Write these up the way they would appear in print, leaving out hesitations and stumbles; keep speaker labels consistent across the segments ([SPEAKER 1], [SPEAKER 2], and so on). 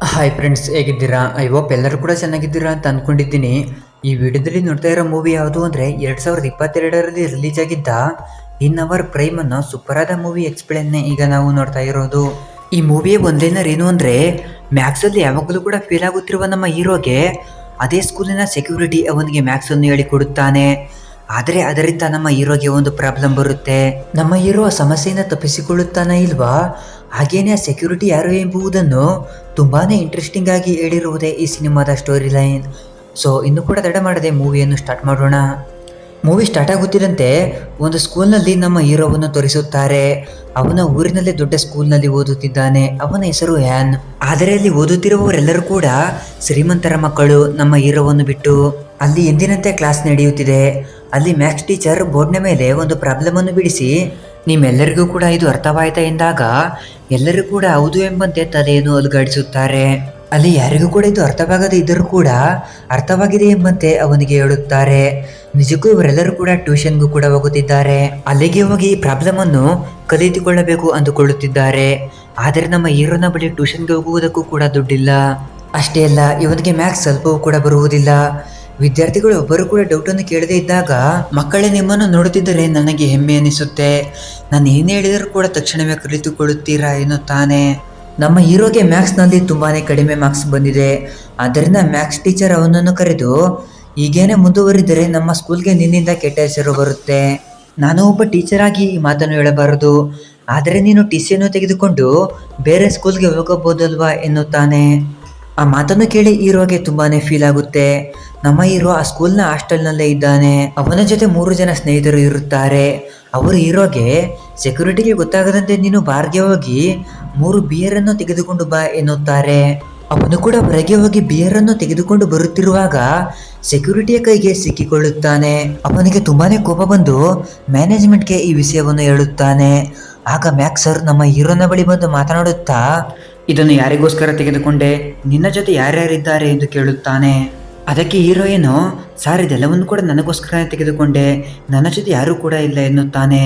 [SPEAKER 1] Hi friends, ಹೇಗಿದ್ದೀರಾ? I hope ಎಲ್ಲರೂ ಕೂಡ ಚೆನ್ನಾಗಿದ್ದೀರಾ ಅಂತ ಅಂದ್ಕೊಂಡಿದ್ದೀನಿ. ಈ ವಿಡಿಯೋದಲ್ಲಿ ನೋಡ್ತಾ ಇರೋ ಮೂವಿ ಯಾವುದು ಅಂದರೆ 2022ರಲ್ಲಿ ರಿಲೀಸ್ ಆಗಿದ್ದ ಇನ್ ಅವರ್ ಪ್ರೈಮ್ ಅನ್ನೋ ಸೂಪರ್ ಆದ ಮೂವಿ ಎಕ್ಸ್ಪ್ಲೇನ್ನೇ ಈಗ ನಾವು ನೋಡ್ತಾ ಇರೋದು. ಈ ಮೂವಿಯ ಒಂದೇನರ್ ಏನು ಅಂದರೆ, ಮ್ಯಾಥ್ಸಲ್ಲಿ ಯಾವಾಗಲೂ ಕೂಡ ಫೇಲ್ ಆಗುತ್ತಿರುವ ನಮ್ಮ ಹೀರೋಗೆ ಅದೇ ಸ್ಕೂಲಿನ ಸೆಕ್ಯೂರಿಟಿ ಅವನಿಗೆ ಮ್ಯಾಥ್ಸನ್ನು ಹೇಳಿಕೊಡುತ್ತಾನೆ. ಆದರೆ ಅದರಿಂದ ನಮ್ಮ ಹೀರೋಗೆ ಒಂದು ಪ್ರಾಬ್ಲಮ್ ಬರುತ್ತೆ. ನಮ್ಮ ಹೀರೋ ಆ ಸಮಸ್ಯೆಯಿಂದ ತಪ್ಪಿಸಿಕೊಳ್ಳುತ್ತಾನೆ ಇಲ್ವಾ, ಹಾಗೇನೆ ಆ ಸೆಕ್ಯೂರಿಟಿ ಯಾರು ಎಂಬುದನ್ನು ತುಂಬಾನೇ ಇಂಟ್ರೆಸ್ಟಿಂಗ್ ಆಗಿ ಹೇಳಿರುವುದೇ ಈ ಸಿನಿಮಾದ ಸ್ಟೋರಿ ಲೈನ್. ಸೊ ಇನ್ನು ಕೂಡ ತಡ ಮಾಡದೆ ಮೂವಿಯನ್ನು ಸ್ಟಾರ್ಟ್ ಮಾಡೋಣ. ಮೂವಿ ಸ್ಟಾರ್ಟ್ ಆಗುತ್ತಿದ್ದಂತೆ ಒಂದು ಸ್ಕೂಲ್ನಲ್ಲಿ ನಮ್ಮ ಹೀರೋವನ್ನು ತೋರಿಸುತ್ತಾರೆ. ಅವನ ಊರಿನಲ್ಲಿ ದೊಡ್ಡ ಸ್ಕೂಲ್ನಲ್ಲಿ ಓದುತ್ತಿದ್ದಾನೆ. ಅವನ ಹೆಸರು ಹ್ಯಾನ್. ಆದರೆ ಅಲ್ಲಿ ಓದುತ್ತಿರುವವರೆಲ್ಲರೂ ಕೂಡ ಶ್ರೀಮಂತರ ಮಕ್ಕಳು. ನಮ್ಮ ಹೀರೋವನ್ನು ಬಿಟ್ಟು ಅಲ್ಲಿ ಎಂದಿನಂತೆ ಕ್ಲಾಸ್ ನಡೆಯುತ್ತಿದೆ. ಅಲ್ಲಿ ಮ್ಯಾಥ್ಸ್ ಟೀಚರ್ ಬೋರ್ಡ್ನ ಮೇಲೆ ಒಂದು ಪ್ರಾಬ್ಲಮ್ ಅನ್ನು ಬಿಡಿಸಿ, ನಿಮ್ಮೆಲ್ಲರಿಗೂ ಕೂಡ ಇದು ಅರ್ಥವಾಯ್ತಾ ಎಂದಾಗ ಎಲ್ಲರೂ ಕೂಡ ಹೌದು ಎಂಬಂತೆ ತಲೆಯನ್ನು ಅಲುಗಾಡಿಸುತ್ತಾರೆ. ಅಲ್ಲಿ ಯಾರಿಗೂ ಕೂಡ ಇದು ಅರ್ಥವಾಗದೇ ಇದ್ದರೂ ಕೂಡ ಅರ್ಥವಾಗಿದೆ ಎಂಬಂತೆ ಅವನಿಗೆ ಹೇಳುತ್ತಾರೆ. ನಿಜಕ್ಕೂ ಇವರೆಲ್ಲರೂ ಕೂಡ ಟ್ಯೂಷನ್ಗೂ ಕೂಡ ಹೋಗುತ್ತಿದ್ದಾರೆ. ಅಲ್ಲಿಗೆ ಹೋಗಿ ಈ ಪ್ರಾಬ್ಲಮ್ ಅನ್ನು ಕಲಿತುಕೊಳ್ಳಬೇಕು ಅಂದುಕೊಳ್ಳುತ್ತಿದ್ದಾರೆ. ಆದರೆ ನಮ್ಮ ಹೀರೋನ ಬಳಿ ಟ್ಯೂಷನ್ಗೆ ಹೋಗುವುದಕ್ಕೂ ಕೂಡ ದುಡ್ಡಿಲ್ಲ. ಅಷ್ಟೇ ಅಲ್ಲ, ಇವನಿಗೆ ಮ್ಯಾಥ್ಸ್ ಸ್ವಲ್ಪವೂ ಕೂಡ ಬರುವುದಿಲ್ಲ. ವಿದ್ಯಾರ್ಥಿಗಳು ಒಬ್ಬರು ಕೂಡ ಡೌಟನ್ನು ಕೇಳದೇ ಇದ್ದಾಗ, ಮಕ್ಕಳೇ ನಿಮ್ಮನ್ನು ನೋಡುತ್ತಿದ್ದರೆ ನನಗೆ ಹೆಮ್ಮೆ ಅನಿಸುತ್ತೆ. ನಾನು ಏನು ಹೇಳಿದರೂ ಕೂಡ ತಕ್ಷಣವೇ ಕಲಿತುಕೊಳ್ಳುತ್ತೀರಾ ಎನ್ನುತ್ತಾನೆ. ನಮ್ಮ ಹೀರೋಗೆ ಮ್ಯಾಥ್ಸ್ನಲ್ಲಿ ತುಂಬಾನೇ ಕಡಿಮೆ ಮಾರ್ಕ್ಸ್ ಬಂದಿದೆ. ಆದ್ದರಿಂದ ಮ್ಯಾಥ್ಸ್ ಟೀಚರ್ ಅವನನ್ನು ಕರೆದು, ಹೀಗೇನೆ ಮುಂದುವರಿದರೆ ನಮ್ಮ ಸ್ಕೂಲ್ಗೆ ನಿನ್ನಿಂದ ಕೆಟ್ಟ ಹೆಸರು ಬರುತ್ತೆ. ನಾನು ಒಬ್ಬ ಟೀಚರ್ ಆಗಿ ಈ ಮಾತನ್ನು ಹೇಳಬಾರದು, ಆದರೆ ನೀನು ಟಿಸಿಯನ್ನು ತೆಗೆದುಕೊಂಡು ಬೇರೆ ಸ್ಕೂಲ್ಗೆ ಹೋಗಬಹುದಲ್ವಾ ಎನ್ನುತ್ತಾನೆ. ಆ ಮಾತನ್ನು ಕೇಳಿ ಹೀರೋಗೆ ತುಂಬಾನೇ ಫೀಲ್ ಆಗುತ್ತೆ. ನಮ್ಮ ಹೀರೋ ಆ ಸ್ಕೂಲ್ನ ಹಾಸ್ಟೆಲ್ನಲ್ಲೇ ಇದ್ದಾನೆ. ಅವನ ಜೊತೆ 3 ಜನ ಸ್ನೇಹಿತರು ಇರುತ್ತಾರೆ. ಅವರು ಹೀರೋಗೆ ಸೆಕ್ಯೂರಿಟಿಗೆ ಗೊತ್ತಾಗದಂತೆ ನೀನು ಬಾರ್ಗೆ ಹೋಗಿ 3 ಬಿಯರನ್ನು ತೆಗೆದುಕೊಂಡು ಬಾ ಎನ್ನುತ್ತಾರೆ. ಅವನು ಕೂಡ ಹೊರಗೆ ಹೋಗಿ ಬಿಯರನ್ನು ತೆಗೆದುಕೊಂಡು ಬರುತ್ತಿರುವಾಗ ಸೆಕ್ಯೂರಿಟಿಯ ಕೈಗೆ ಸಿಕ್ಕಿಕೊಳ್ಳುತ್ತಾನೆ. ಅವನಿಗೆ ತುಂಬಾನೇ ಕೋಪ ಬಂದು ಮ್ಯಾನೇಜ್ಮೆಂಟ್ಗೆ ಈ ವಿಷಯವನ್ನು ಹೇಳುತ್ತಾನೆ. ಆಗ ಮ್ಯಾಕ್ಸ್ ಸರ್ ನಮ್ಮ ಹೀರೋನ ಬಳಿ ಬಂದು ಮಾತನಾಡುತ್ತಾ, ಇದನ್ನು ಯಾರಿಗೋಸ್ಕರ ತೆಗೆದುಕೊಂಡೆ, ನಿನ್ನ ಜೊತೆ ಯಾರ್ಯಾರಿದ್ದಾರೆ ಎಂದು ಕೇಳುತ್ತಾನೆ. ಅದಕ್ಕೆ ಹೀರೋಯಿನು, ಸಾರ್ ಇದೆಲ್ಲವನ್ನು ಕೂಡ ನನಗೋಸ್ಕರ ತೆಗೆದುಕೊಂಡೆ, ನನ್ನ ಜೊತೆ ಯಾರೂ ಕೂಡ ಇಲ್ಲ ಎನ್ನುತ್ತಾನೆ.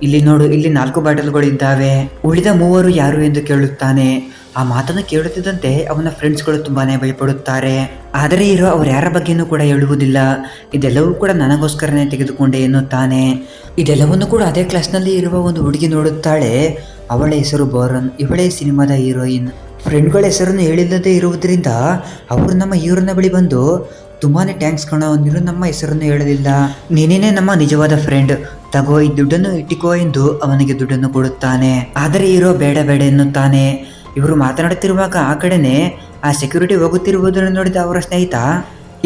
[SPEAKER 1] ಇಲ್ಲಿ ನೋಡು, ಇಲ್ಲಿ 4 ಬಾಟಲ್ಗಳಿದ್ದಾವೆ, ಉಳಿದ 3 ಯಾರು ಎಂದು ಕೇಳುತ್ತಾನೆ. ಆ ಮಾತನ್ನು ಕೇಳುತ್ತಿದ್ದಂತೆ ಅವನ ಫ್ರೆಂಡ್ಸ್ಗಳು ತುಂಬಾನೇ ಭಯಪಡುತ್ತಾರೆ. ಆದರೆ ಹೀರೋ ಅವ್ರು ಯಾರ ಬಗ್ಗೆನೂ ಕೂಡ ಹೇಳುವುದಿಲ್ಲ. ಇದೆಲ್ಲವೂ ಕೂಡ ನನಗೋಸ್ಕರನೇ ತೆಗೆದುಕೊಂಡೆ ಎನ್ನುತ್ತಾನೆ. ಇದೆಲ್ಲವನ್ನು ಕೂಡ ಅದೇ ಕ್ಲಾಸ್ನಲ್ಲಿ ಇರುವ ಒಂದು ಹುಡುಗಿ ನೋಡುತ್ತಾಳೆ. ಅವಳ ಹೆಸರು ಬೋರನ್. ಇವಳೇ ಸಿನಿಮಾದ ಹೀರೋಯಿನ್. ಫ್ರೆಂಡ್ಗಳ ಹೆಸರನ್ನು ಹೇಳಿಲ್ಲದೆ ಇರುವುದರಿಂದ ಅವರು ನಮ್ಮ ಹೀರೋನ ಬಳಿ ಬಂದು, ತುಂಬಾನೇ ಟ್ಯಾಂಕ್ಸ್ ಕಣೋ, ನೀನು ನಮ್ಮ ಹೆಸರನ್ನು ಹೇಳಲಿಲ್ಲ, ನೀನೇನೇ ನಮ್ಮ ನಿಜವಾದ ಫ್ರೆಂಡ್, ತಗೋ ಈ ದುಡ್ಡನ್ನು ಇಟ್ಟಿಕೋ ಎಂದು ಅವನಿಗೆ ದುಡ್ಡನ್ನು ಕೊಡುತ್ತಾನೆ. ಆದರೆ ಹೀರೋ ಬೇಡ ಬೇಡ ಎನ್ನುತ್ತಾನೆ. ಇವರು ಮಾತನಾಡುತ್ತಿರುವಾಗ ಆ ಕಡೆನೆ ಆ ಸೆಕ್ಯೂರಿಟಿ ಹೋಗುತ್ತಿರುವುದನ್ನು ನೋಡಿದ ಅವರ ಸ್ನೇಹಿತ,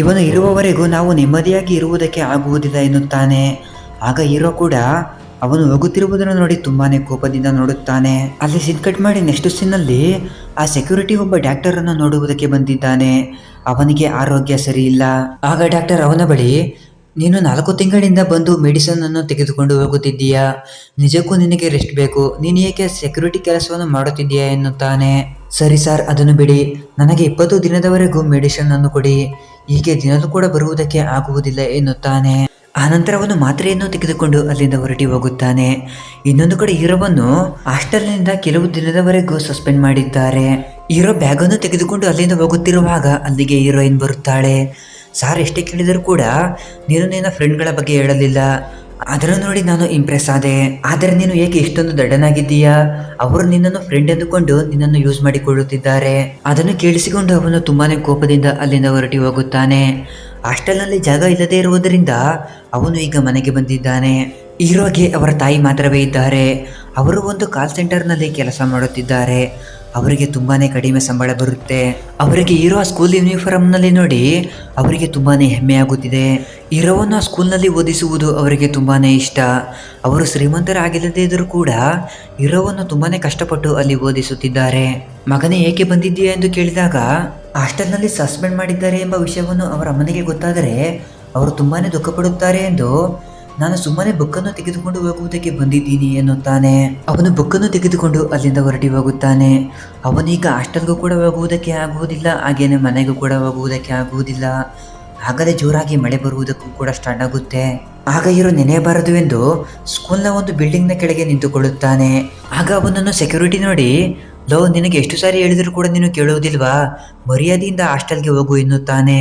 [SPEAKER 1] ಇವನು ಇರುವವರೆಗೂ ನಾವು ನೆಮ್ಮದಿಯಾಗಿ ಇರುವುದಕ್ಕೆ ಆಗುವುದಿಲ್ಲ ಎನ್ನುತ್ತಾನೆ. ಆಗ ಹೀರೋ ಕೂಡ ಅವನು ಹೋಗುತ್ತಿರುವುದನ್ನು ನೋಡಿ ತುಂಬಾನೇ ಕೋಪದಿಂದ ನೋಡುತ್ತಾನೆ. ಅಲ್ಲಿ ಸೀನ್ ಕಟ್ ಮಾಡಿ ನೆಕ್ಸ್ಟ್ ಸೀನಲ್ಲಿ ಆ ಸೆಕ್ಯೂರಿಟಿ ಒಬ್ಬ ಡಾಕ್ಟರ್ ಅನ್ನು ನೋಡುವುದಕ್ಕೆ ಬಂದಿದ್ದಾನೆ. ಅವನಿಗೆ ಆರೋಗ್ಯ ಸರಿ ಇಲ್ಲ. ಆಗ ಡಾಕ್ಟರ್ ಅವನ ಬಳಿ, ನೀನು 4 ತಿಂಗಳಿಂದ ಬಂದು ಮೆಡಿಸನ್ ಅನ್ನು ತೆಗೆದುಕೊಂಡು ಹೋಗುತ್ತಿದ್ದೀಯಾ, ನಿಜಕ್ಕೂ ನಿನಗೆ ರೆಸ್ಟ್ ಬೇಕು, ನೀನು ಏಕೆ ಸೆಕ್ಯೂರಿಟಿ ಕೆಲಸವನ್ನು ಮಾಡುತ್ತಿದ್ದೀಯಾ ಎನ್ನುತ್ತಾನೆ. ಸರಿ ಸರ್, ಅದನ್ನು ಬಿಡಿ, ನನಗೆ 20 ದಿನದವರೆಗೂ ಮೆಡಿಸಿನ್ ಅನ್ನು ಕೊಡಿ, ಹೀಗೆ ದಿನಲೂ ಕೂಡ ಬರುವುದಕ್ಕೆ ಆಗುವುದಿಲ್ಲ ಎನ್ನುತ್ತಾನೆ. ಆನಂತರ ಅವನು ಮಾತ್ರೆಯನ್ನು ತೆಗೆದುಕೊಂಡು ಅಲ್ಲಿಂದ ಹೊರಟಿ ಹೋಗುತ್ತಾನೆ. ಇನ್ನೊಂದು ಕಡೆ ಹೀರೋವನ್ನು ಹಾಸ್ಟೆಲ್ನಿಂದ ಕೆಲವು ದಿನದವರೆಗೂ ಸಸ್ಪೆಂಡ್ ಮಾಡಿದ್ದಾರೆ. ಹೀರೋ ಬ್ಯಾಗನ್ನು ತೆಗೆದುಕೊಂಡು ಅಲ್ಲಿಂದ ಹೋಗುತ್ತಿರುವಾಗ ಅಲ್ಲಿಗೆ ಹೀರೋಯಿನ್ ಬರುತ್ತಾಳೆ. ಸಾರ್ ಎಷ್ಟೇ ಕೇಳಿದರೂ ಕೂಡ ನೀನು ನಿನ್ನ ಫ್ರೆಂಡ್ಗಳ ಬಗ್ಗೆ ಹೇಳಲಿಲ್ಲ, ಅದನ್ನು ನೋಡಿ ನಾನು ಇಂಪ್ರೆಸ್ ಆದೆ. ಆದರೆ ನೀನು ಏಕೆ ಇಷ್ಟೊಂದು ದಡ್ಡನಾಗಿದ್ದೀಯಾ, ಅವರು ನಿನ್ನನ್ನು ಫ್ರೆಂಡ್ ಎಂದುಕೊಂಡು ನಿನ್ನನ್ನು ಯೂಸ್ ಮಾಡಿಕೊಳ್ಳುತ್ತಿದ್ದಾರೆ. ಅದನ್ನು ಕೇಳಿಸಿಕೊಂಡು ಅವನು ತುಂಬಾನೇ ಕೋಪದಿಂದ ಅಲ್ಲಿಂದ ಹೊರಟಿ ಹೋಗುತ್ತಾನೆ. ಹಾಸ್ಟೆಲ್ನಲ್ಲಿ ಜಾಗ ಇಲ್ಲದೆ ಇರುವುದರಿಂದ ಅವನು ಈಗ ಮನೆಗೆ ಬಂದಿದ್ದಾನೆ. ಹೀರೋಗೆ ಅವರ ತಾಯಿ ಮಾತ್ರವೇ ಇದ್ದಾರೆ. ಅವರು ಒಂದು ಕಾಲ್ ಸೆಂಟರ್ನಲ್ಲಿ ಕೆಲಸ ಮಾಡುತ್ತಿದ್ದಾರೆ. ಅವರಿಗೆ ತುಂಬಾನೇ ಕಡಿಮೆ ಸಂಬಳ ಬರುತ್ತೆ. ಅವರಿಗೆ ಹೀರೋ ಸ್ಕೂಲ್ ಯೂನಿಫಾರ್ಮ್ನಲ್ಲಿ ನೋಡಿ ಅವರಿಗೆ ತುಂಬಾನೇ ಹೆಮ್ಮೆ ಆಗುತ್ತಿದೆ. ಹೀರೋವನ್ನು ಸ್ಕೂಲ್ನಲ್ಲಿ ಓದಿಸುವುದು ಅವರಿಗೆ ತುಂಬಾನೇ ಇಷ್ಟ. ಅವರು ಶ್ರೀಮಂತರಾಗಿಲ್ಲದೇ ಇದ್ದರೂ ಕೂಡ ಹೀರೋವನ್ನು ತುಂಬಾನೇ ಕಷ್ಟಪಟ್ಟು ಅಲ್ಲಿ ಓದಿಸುತ್ತಿದ್ದಾರೆ. ಮಗನೇ ಏಕೆ ಬಂದಿದ್ದೀಯಾ ಎಂದು ಕೇಳಿದಾಗ, ಹಾಸ್ಟೆಲ್ನಲ್ಲಿ ಸಸ್ಪೆಂಡ್ ಮಾಡಿದ್ದಾರೆ ಎಂಬ ವಿಷಯವನ್ನು ಅವರ ಅಮ್ಮನಿಗೆ ಗೊತ್ತಾದರೆ ಅವರು ತುಂಬಾನೇ ದುಃಖ ಪಡುತ್ತಾರೆ ಎಂದು, ನಾನು ಸುಮ್ಮನೆ ಬುಕ್ಕನ್ನು ತೆಗೆದುಕೊಂಡು ಹೋಗುವುದಕ್ಕೆ ಬಂದಿದ್ದೀನಿ ಎನ್ನುತ್ತಾನೆ. ಅವನು ಬುಕ್ಕನ್ನು ತೆಗೆದುಕೊಂಡು ಅಲ್ಲಿಂದ ಹೊರಟಿ ಹೋಗುತ್ತಾನೆ. ಅವನೀಗ ಹಾಸ್ಟೆಲ್ಗೂ ಕೂಡ ಹೋಗುವುದಕ್ಕೆ ಆಗುವುದಿಲ್ಲ, ಹಾಗೇನೆ ಮನೆಗೂ ಕೂಡ ಹೋಗುವುದಕ್ಕೆ ಆಗುವುದಿಲ್ಲ. ಆಗಲೇ ಜೋರಾಗಿ ಮಳೆ ಬರುವುದಕ್ಕೂ ಕೂಡ ಸ್ಟಾರ್ಟ್ ಆಗುತ್ತೆ. ಆಗ ಹೀರೋ ನೆನೆಯಬಾರದು ಎಂದು ಸ್ಕೂಲ್ನ ಒಂದು ಬಿಲ್ಡಿಂಗ್ನ ಕೆಳಗೆ ನಿಂತುಕೊಳ್ಳುತ್ತಾನೆ. ಆಗ ಅವನನ್ನು ಸೆಕ್ಯೂರಿಟಿ ನೋಡಿ, ಲೋ, ನಿನಗೆ ಎಷ್ಟು ಸಾರಿ ಹೇಳಿದ್ರು ಕೂಡ ನೀನು ಕೇಳುವುದಿಲ್ವಾ? ಮರ್ಯಾದೆಯಿಂದ ಹಾಸ್ಟೆಲ್ಗೆ ಹೋಗು ಎನ್ನುತ್ತಾನೆ.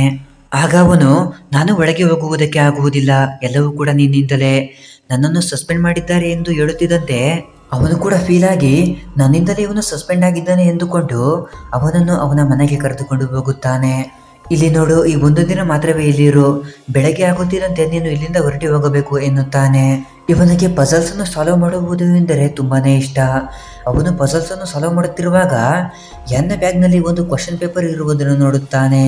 [SPEAKER 1] ಆಗ ಅವನು, ನಾನು ಒಳಗೆ ಹೋಗುವುದಕ್ಕೆ ಆಗುವುದಿಲ್ಲ, ಎಲ್ಲವೂ ಕೂಡ ನಿನ್ನಿಂದಲೇ, ನನ್ನನ್ನು ಸಸ್ಪೆಂಡ್ ಮಾಡಿದ್ದಾರೆ ಎಂದು ಹೇಳುತ್ತಿದ್ದಂತೆ ಅವನು ಕೂಡ ಫೀಲ್ ಆಗಿ ನನ್ನಿಂದಲೇ ಇವನು ಸಸ್ಪೆಂಡ್ ಆಗಿದ್ದಾನೆ ಎಂದುಕೊಂಡು ಅವನನ್ನು ಅವನ ಮನೆಗೆ ಕರೆದುಕೊಂಡು ಹೋಗುತ್ತಾನೆ. ಇಲ್ಲಿ ನೋಡು, ಈ ಒಂದು ದಿನ ಮಾತ್ರವೇ ಇಲ್ಲಿರು, ಬೆಳಗ್ಗೆ ಆಗುತ್ತಿದ್ದಂತೆ ನೀನು ಇಲ್ಲಿಂದ ಹೊರಟಿ ಹೋಗಬೇಕು ಎನ್ನುತ್ತಾನೆ. ಇವನಿಗೆ ಪಜಲ್ಸ್ ಅನ್ನು ಸಾಲ್ವ್ ಮಾಡುವುದು ಎಂದರೆ ತುಂಬಾನೇ ಇಷ್ಟ. ಅವನು ಪಜಲ್ಸ್ ಅನ್ನು ಸಾಲ್ವ್ ಮಾಡುತ್ತಿರುವಾಗ ಎನ್ನ ಬ್ಯಾಗ್ನಲ್ಲಿ ಒಂದು ಕ್ವಶನ್ ಪೇಪರ್ ಇರುವುದನ್ನು ನೋಡುತ್ತಾನೆ.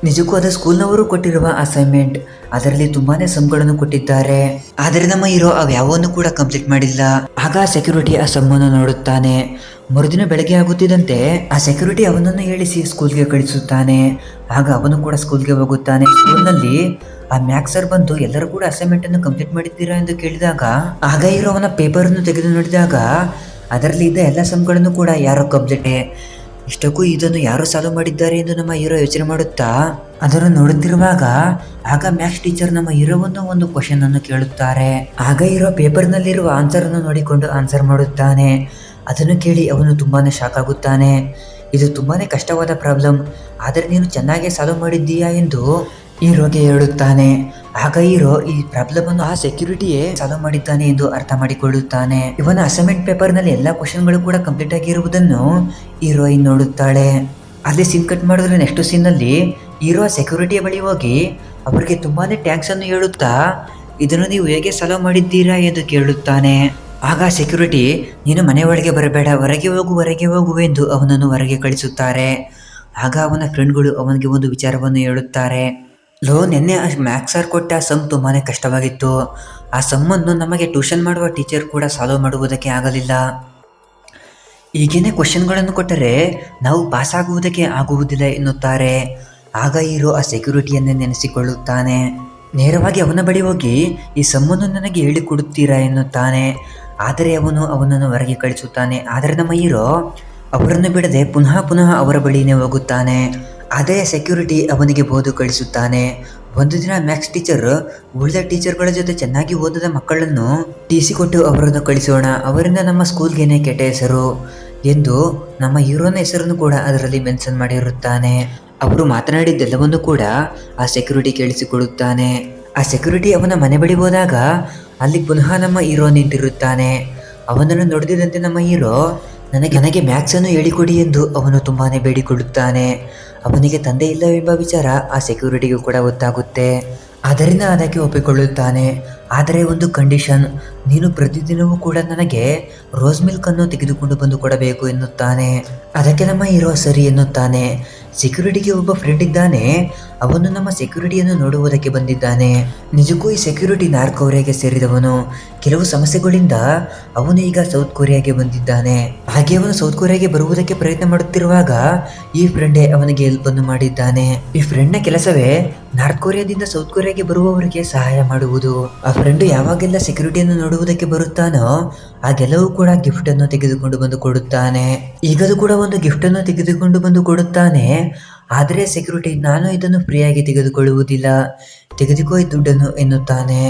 [SPEAKER 1] ನಿಜಕ್ಕೂ ಅದು ಸ್ಕೂಲ್ನವರು ಕೊಟ್ಟಿರುವ ಅಸೈನ್ಮೆಂಟ್. ಅದರಲ್ಲಿ ತುಂಬಾನೇ ಸಮ್ಗಳನ್ನು ಕೊಟ್ಟಿದ್ದಾರೆ, ಆದರೆ ನಮ್ಮ ಹೀರೋ ಅವ್ಯಾವನ್ನು ಕೂಡ ಕಂಪ್ಲೀಟ್ ಮಾಡಿಲ್ಲ. ಆಗ ಸೆಕ್ಯೂರಿಟಿ ಆ ಸಮ್ಮನ್ನು ನೋಡುತ್ತಾನೆ. ಮರುದಿನ ಬೆಳಗ್ಗೆ ಆಗುತ್ತಿದ್ದಂತೆ ಆ ಸೆಕ್ಯೂರಿಟಿ ಅವನನ್ನು ಹೇಳಿಸಿ ಸ್ಕೂಲ್ಗೆ ಕಳಿಸುತ್ತಾನೆ. ಆಗ ಅವನು ಕೂಡ ಸ್ಕೂಲ್ಗೆ ಹೋಗುತ್ತಾನೆ. ಸ್ಕೂಲ್ನಲ್ಲಿ ಆ ಮ್ಯಾಕ್ಸ್ ಸರ್ ಬಂದು ಎಲ್ಲರೂ ಕೂಡ ಅಸೈನ್ಮೆಂಟ್ ಅನ್ನು ಕಂಪ್ಲೀಟ್ ಮಾಡಿದ್ದೀರಾ ಎಂದು ಕೇಳಿದಾಗ ಆಗ ಹೀರೋ ಅವನ ಪೇಪರ್ ಅನ್ನು ತೆಗೆದು ನೋಡಿದಾಗ ಅದರಲ್ಲಿ ಇದ್ದ ಎಲ್ಲ ಸಮ್ಗಳನ್ನು ಕೂಡ ಯಾರೋ ಕಂಪ್ಲೀಟೇ. ಇಷ್ಟಕ್ಕೂ ಇದನ್ನು ಯಾರು ಸಾಲ್ವ್ ಮಾಡಿದ್ದಾರೆ ಎಂದು ನಮ್ಮ ಹೀರೋ ಯೋಚನೆ ಮಾಡುತ್ತಾ ಅದನ್ನು ನೋಡುತ್ತಿರುವಾಗ ಆಗ ಮ್ಯಾಥ್ಸ್ ಟೀಚರ್ ನಮ್ಮ ಹೀರೋವನ್ನು ಒಂದು ಕ್ವಶನ್ ಅನ್ನು ಕೇಳುತ್ತಾರೆ. ಆಗ ಹೀರೋ ಪೇಪರ್ನಲ್ಲಿರುವ ಆನ್ಸರ್ ಅನ್ನು ನೋಡಿಕೊಂಡು ಆನ್ಸರ್ ಮಾಡುತ್ತಾನೆ. ಅದನ್ನು ಕೇಳಿ ಅವನು ತುಂಬಾನೇ ಶಾಕ್ ಆಗುತ್ತಾನೆ. ಇದು ತುಂಬಾನೇ ಕಷ್ಟವಾದ ಪ್ರಾಬ್ಲಮ್, ಆದರೆ ನೀನು ಚೆನ್ನಾಗಿ ಸಾಲ್ವ್ ಮಾಡಿದ್ದೀಯಾ ಎಂದು ಹೀರೋಗೆ ಹೇಳುತ್ತಾನೆ. ಆಗ ಹೀರೋ ಈ ಪ್ರಾಬ್ಲಮ್ ಅನ್ನು ಆ ಸೆಕ್ಯೂರಿಟಿಯೇ ಸಾಲ್ವ್ ಮಾಡಿದ್ದಾನೆ ಎಂದು ಅರ್ಥ ಮಾಡಿಕೊಳ್ಳುತ್ತಾನೆ. ಇವನ ಅಸೈನ್ಮೆಂಟ್ ಪೇಪರ್ ನಲ್ಲಿ ಎಲ್ಲಾ ಕ್ವಶನ್ಗಳು ಕೂಡ ಕಂಪ್ಲೀಟ್ ಆಗಿರುವುದನ್ನು ಹೀರೋಯಿನ್ ನೋಡುತ್ತಾಳೆ. ಅಲ್ಲಿ ಸೀನ್ ಕಟ್ ಮಾಡಿದ್ರೆ ನೆಕ್ಸ್ಟ್ ಸೀನ್ ನಲ್ಲಿ ಹೀರೋ ಸೆಕ್ಯೂರಿಟಿಯ ಬಳಿ ಹೋಗಿ ಅವರಿಗೆ ತುಂಬಾನೇ ಟ್ಯಾಂಕ್ಸ್ ಅನ್ನು ಹೇಳುತ್ತಾ ಇದನ್ನು ನೀವು ಹೇಗೆ ಸಾಲ್ವ್ ಮಾಡಿದ್ದೀರಾ ಎಂದು ಕೇಳುತ್ತಾನೆ. ಆಗ ಸೆಕ್ಯೂರಿಟಿ, ನೀನು ಮನೆ ಒಳಗೆ ಬರಬೇಡ, ಹೊರಗೆ ಹೋಗು ಎಂದು ಅವನನ್ನು ಹೊರಗೆ ಕಳಿಸುತ್ತಾರೆ. ಆಗ ಅವನ ಫ್ರೆಂಡ್ಗಳು ಅವನಿಗೆ ಒಂದು ವಿಚಾರವನ್ನು ಹೇಳುತ್ತಾರೆ. ಲೋ, ನಿನ್ನೆ ಮ್ಯಾಕ್ಸ್ ಸರ್ ಕೊಟ್ಟ ಸಮ್ ತುಂಬಾನೇ ಕಷ್ಟವಾಗಿತ್ತು. ಆ ಸಮ್ಮನ್ನು ನಮಗೆ ಟ್ಯೂಷನ್ ಮಾಡುವ ಟೀಚರ್ ಕೂಡ ಸಾಲ್ವ್ ಮಾಡುವುದಕ್ಕೆ ಆಗಲಿಲ್ಲ. ಈಗೇನೆ ಕ್ವಶನ್ಗಳನ್ನು ಕೊಟ್ಟರೆ ನಾವು ಪಾಸ್ ಆಗುವುದಕ್ಕೆ ಆಗುವುದಿಲ್ಲ ಎನ್ನುತ್ತಾರೆ. ಆಗ ಹೀರೋ ಆ ಸೆಕ್ಯೂರಿಟಿಯನ್ನೇ ನೆನೆಸಿಕೊಳ್ಳುತ್ತಾನೆ. ನೇರವಾಗಿ ಅವನ ಬಳಿ ಹೋಗಿ ಈ ಸಮ್ಮನ್ನು ನನಗೆ ಹೇಳಿಕೊಡುತ್ತೀರಾ ಎನ್ನುತ್ತಾನೆ. ಆದರೆ ಅವನು ಅವನನ್ನು ಹೊರಗೆ ಕಳಿಸುತ್ತಾನೆ. ಆದರೆ ನಮ್ಮ ಹೀರೋ ಅವರನ್ನು ಬಿಡದೆ ಪುನಃ ಅವರ ಬಳಿನೇ ಹೋಗುತ್ತಾನೆ. ಆದರೆ ಸೆಕ್ಯೂರಿಟಿ ಅವನಿಗೆ ಬೋದು ಕಳಿಸುತ್ತಾನೆ. ಒಂದು ದಿನ ಮ್ಯಾಥ್ಸ್ ಟೀಚರ್ ಉಳಿದ ಟೀಚರ್ಗಳ ಜೊತೆ ಚೆನ್ನಾಗಿ ಓದದ ಮಕ್ಕಳನ್ನು ಟಿಸಿ ಕೊಟ್ಟು ಅವರನ್ನು ಕಳಿಸೋಣ, ಅವರಿಂದ ನಮ್ಮ ಸ್ಕೂಲ್ಗೇನೆ ಕೆಟ್ಟ ಹೆಸರು ಎಂದು ನಮ್ಮ ಹೀರೋನ ಹೆಸರನ್ನು ಕೂಡ ಅದರಲ್ಲಿ ಮೆನ್ಷನ್ ಮಾಡಿರುತ್ತಾನೆ. ಅವರು ಮಾತನಾಡಿದ್ದೆಲ್ಲವನ್ನು ಕೂಡ ಆ ಸೆಕ್ಯೂರಿಟಿ ಕೇಳಿಸಿಕೊಳ್ಳುತ್ತಾನೆ. ಆ ಸೆಕ್ಯೂರಿಟಿ ಅವನ ಮನೆ ಬಳಿ ಹೋದಾಗ ಅಲ್ಲಿ ಪುನಃ ನಮ್ಮ ಹೀರೋ ನಿಂತಿರುತ್ತಾನೆ. ಅವನನ್ನು ನೋಡಿದಂತೆ ನಮ್ಮ ಹೀರೋ ನನಗೆ ಮ್ಯಾಥ್ಸ್ ಅನ್ನು ಹೇಳಿಕೊಡಿ ಎಂದು ಅವನು ತುಂಬಾನೇ ಬೇಡಿಕೊಳ್ಳುತ್ತಾನೆ. ಅವನಿಗೆ ತಂದೆ ಇಲ್ಲವೆಂಬ ವಿಚಾರ ಆ ಸೆಕ್ಯೂರಿಟಿಗೂ ಕೂಡ ಗೊತ್ತಾಗುತ್ತೆ. ಅದರಿಂದ ಅದಕ್ಕೆ ಒಪ್ಪಿಕೊಳ್ಳುತ್ತಾನೆ. ಆದರೆ ಒಂದು ಕಂಡೀಷನ್, ನೀನು ಪ್ರತಿದಿನವೂ ಕೂಡ ನನಗೆ ರೋಸ್ ಮಿಲ್ಕ್ ಅನ್ನು ತೆಗೆದುಕೊಂಡು ಬಂದು ಕೊಡಬೇಕು ಎನ್ನುತ್ತಾನೆ. ಅದಕ್ಕೆ ನಮ್ಮ ಹೀರೋ ಸರಿ ಎನ್ನುತ್ತಾನೆ. ಸೆಕ್ಯೂರಿಟಿಗೆ ಒಬ್ಬ ಫ್ರೆಂಡ್ ಇದ್ದಾನೆ, ಅವನು ನಮ್ಮ ಸೆಕ್ಯೂರಿಟಿಯನ್ನು ನೋಡುವುದಕ್ಕೆ ಬಂದಿದ್ದಾನೆ. ನಿಜಕ್ಕೂ ಈ ಸೆಕ್ಯೂರಿಟಿ ನಾರ್ತ್ ಕೊರಿಯಾಗೆ ಸೇರಿದವನು. ಕೆಲವು ಸಮಸ್ಯೆಗಳಿಂದ ಅವನು ಈಗ ಸೌತ್ ಕೊರಿಯಾಗೆ ಬಂದಿದ್ದಾನೆ. ಹಾಗೆ ಅವನು ಸೌತ್ ಕೊರಿಯಾಗೆ ಬರುವುದಕ್ಕೆ ಪ್ರಯತ್ನ ಮಾಡುತ್ತಿರುವಾಗ ಈ ಫ್ರೆಂಡೇ ಅವನಿಗೆ ಹೆಲ್ಪ್ ಅನ್ನು ಮಾಡಿದ್ದಾನೆ. ಈ ಫ್ರೆಂಡ್ನ ಕೆಲಸವೇ ನಾರ್ತ್ ಕೊರಿಯಾದಿಂದ ಸೌತ್ ಕೊರಿಯಾಗೆ ಬರುವವರಿಗೆ ಸಹಾಯ ಮಾಡುವುದು. ಆ ಫ್ರೆಂಡ್ ಯಾವಾಗೆಲ್ಲ ಸೆಕ್ಯೂರಿಟಿಯನ್ನು ನೋಡುವುದಕ್ಕೆ ಬರುತ್ತಾನೋ ಆಗೆಲ್ಲವೂ ಕೂಡ ಗಿಫ್ಟ್ ಅನ್ನು ತೆಗೆದುಕೊಂಡು ಬಂದು ಕೊಡುತ್ತಾನೆ. ಈಗಲೂ ಕೂಡ ಒಂದು ಗಿಫ್ಟ್ ಅನ್ನು ತೆಗೆದುಕೊಂಡು ಬಂದು ಕೊಡುತ್ತಾನೆ. ಆದರೆ ಸೆಕ್ಯೂರಿಟಿ, ನಾನು ಇದನ್ನು ಫ್ರೀಯಾಗಿ ತೆಗೆದುಕೊಳ್ಳುವುದಿಲ್ಲ, ತೆಗೆದುಕೋ ಈ ದುಡ್ಡನ್ನು ಎನ್ನುತ್ತಾನೆ.